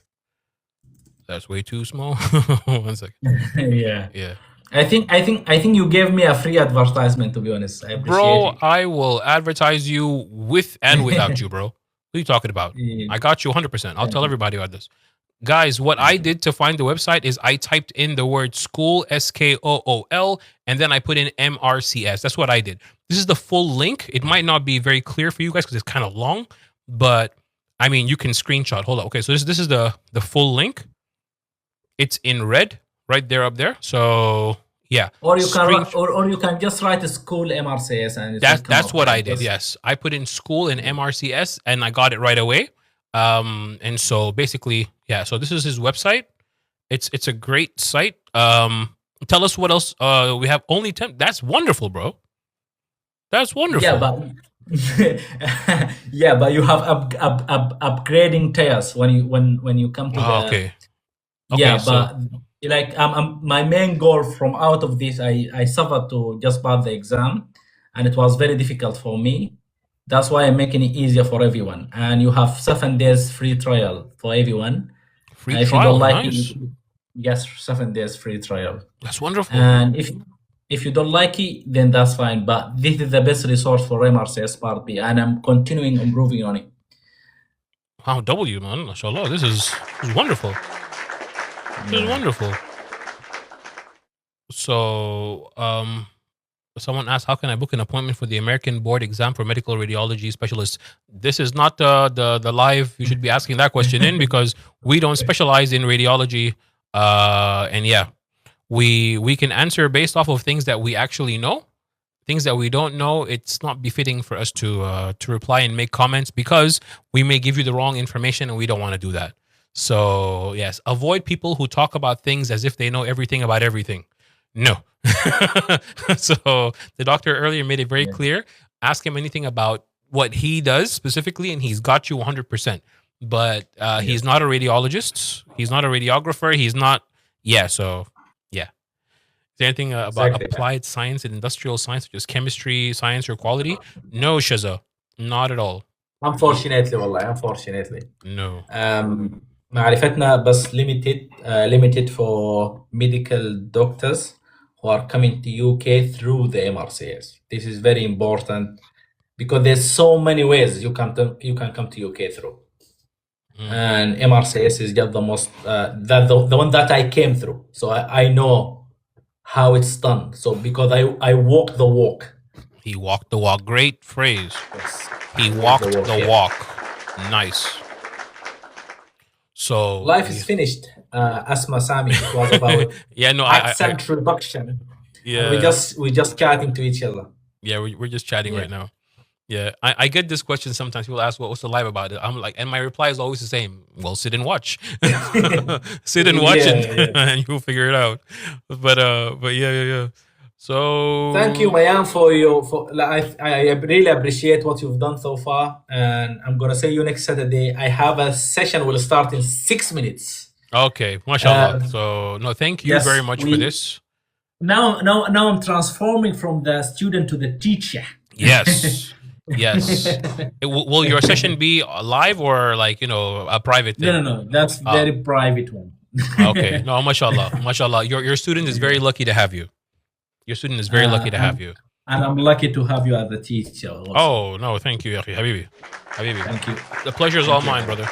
That's way too small. 1 second. Yeah. Yeah. I think you gave me a free advertisement, to be honest. I appreciate Bro, it. I will advertise you with and without you, bro. What are you talking about? Yeah. I got you 100%. I'll tell everybody about this. Guys, what I did to find the website is I typed in the word school, SKOOL, and then I put in MRCS. That's what I did. This is the full link. It might not be very clear for you guys because it's kind of long, but I mean, you can screenshot. Hold on. Okay, so this is the full link. It's in red right there up there. So yeah. Or you can just write a school MRCS and That's what I did. Yes, I put in school in MRCS and I got it right away. And so basically, yeah. So this is his website. It's a great site. Tell us what else. We have only 10. That's wonderful, bro. That's wonderful. Yeah, but yeah, but you have upgrading tiers when you come to the. Okay. Yeah, so but like my main goal from out of this, I suffered to just pass the exam, and it was very difficult for me. That's why I'm making it easier for everyone. And you have 7 days free trial for everyone. free If you trial, don't like nice. it, yes, 7 days free trial. That's wonderful. And if you don't like it, then that's fine. But this is the best resource for MRCS Part B, and I'm continuing improving on it. Wow, W, man. Mashallah. This is wonderful. This is wonderful. So, someone asked, how can I book an appointment for the American board exam for medical radiology specialist? This is not the live. You should be asking that question in because we don't specialize in radiology. And yeah, we can answer based off of things that we actually know. Things that we don't know, it's not befitting for us to reply and make comments because we may give you the wrong information and we don't want to do that. So yes, avoid people who talk about things as if they know everything about everything. No. So the doctor earlier made it very clear. Ask him anything about what he does specifically, and he's got you 100%. But he's not a radiologist. He's not a radiographer. He's not. Yeah. So yeah. Is there anything about applied science and industrial science, such as chemistry, science, or quality? No, Shaza. Not at all. Unfortunately, والله, unfortunately. No. معرفتنا بس limited for medical doctors who are coming to UK through the MRCS. This is very important because there's so many ways you can come to UK through. And MRCS is just the most the one that I came through. So I know how it's done. So because I walk the walk. He walked the walk. Great phrase. Yes. He walked the walk. Nice. So life is finished. Asma Sami, it was about accent reduction. Yeah, we just chatting to each other. Yeah, we're just chatting right now. Yeah, I get this question sometimes. People ask, what's the live about it? I'm like, and my reply is always the same. Well, sit and watch. Sit and watch it, and you'll figure it out. But yeah. So thank you, MAIAM, I really appreciate what you've done so far, and I'm gonna see you next Saturday. I have a session will start in 6 minutes. Okay, mashallah. So no, thank you very much for this. Now I'm transforming from the student to the teacher. Yes. Yes. Will your session be live or like, a private thing? No. That's very private one. Okay. No, mashallah. Mashallah. Your student is very lucky to have you. Your student is very lucky to have you. And I'm lucky to have you as a teacher also. Oh, no. Thank you, Habibi. Thank you. The pleasure is all mine, brother.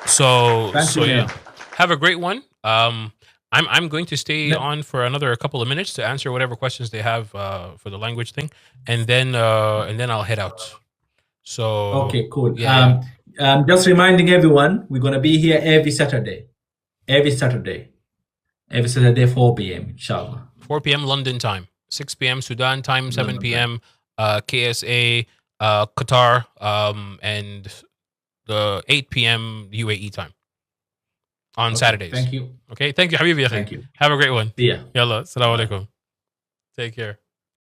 So Thank you, yeah, man. have a great one. I'm going to stay No- on for another couple of minutes to answer whatever questions they have for the language thing, and then I'll head out. So Okay, cool. yeah. Just reminding everyone, we're gonna be here every Saturday. Every Saturday. Every Saturday, 4 p.m. Inshallah. 4 p.m. London time, 6 p.m. Sudan time, 7 London time. p.m. KSA, Qatar, and the 8 p.m. UAE time on Okay. Saturdays. Thank you. Okay, thank you, Habibi. Akhi. Thank you. Have a great one. See ya. Yalla, assalamu Bye. alaikum. Take care.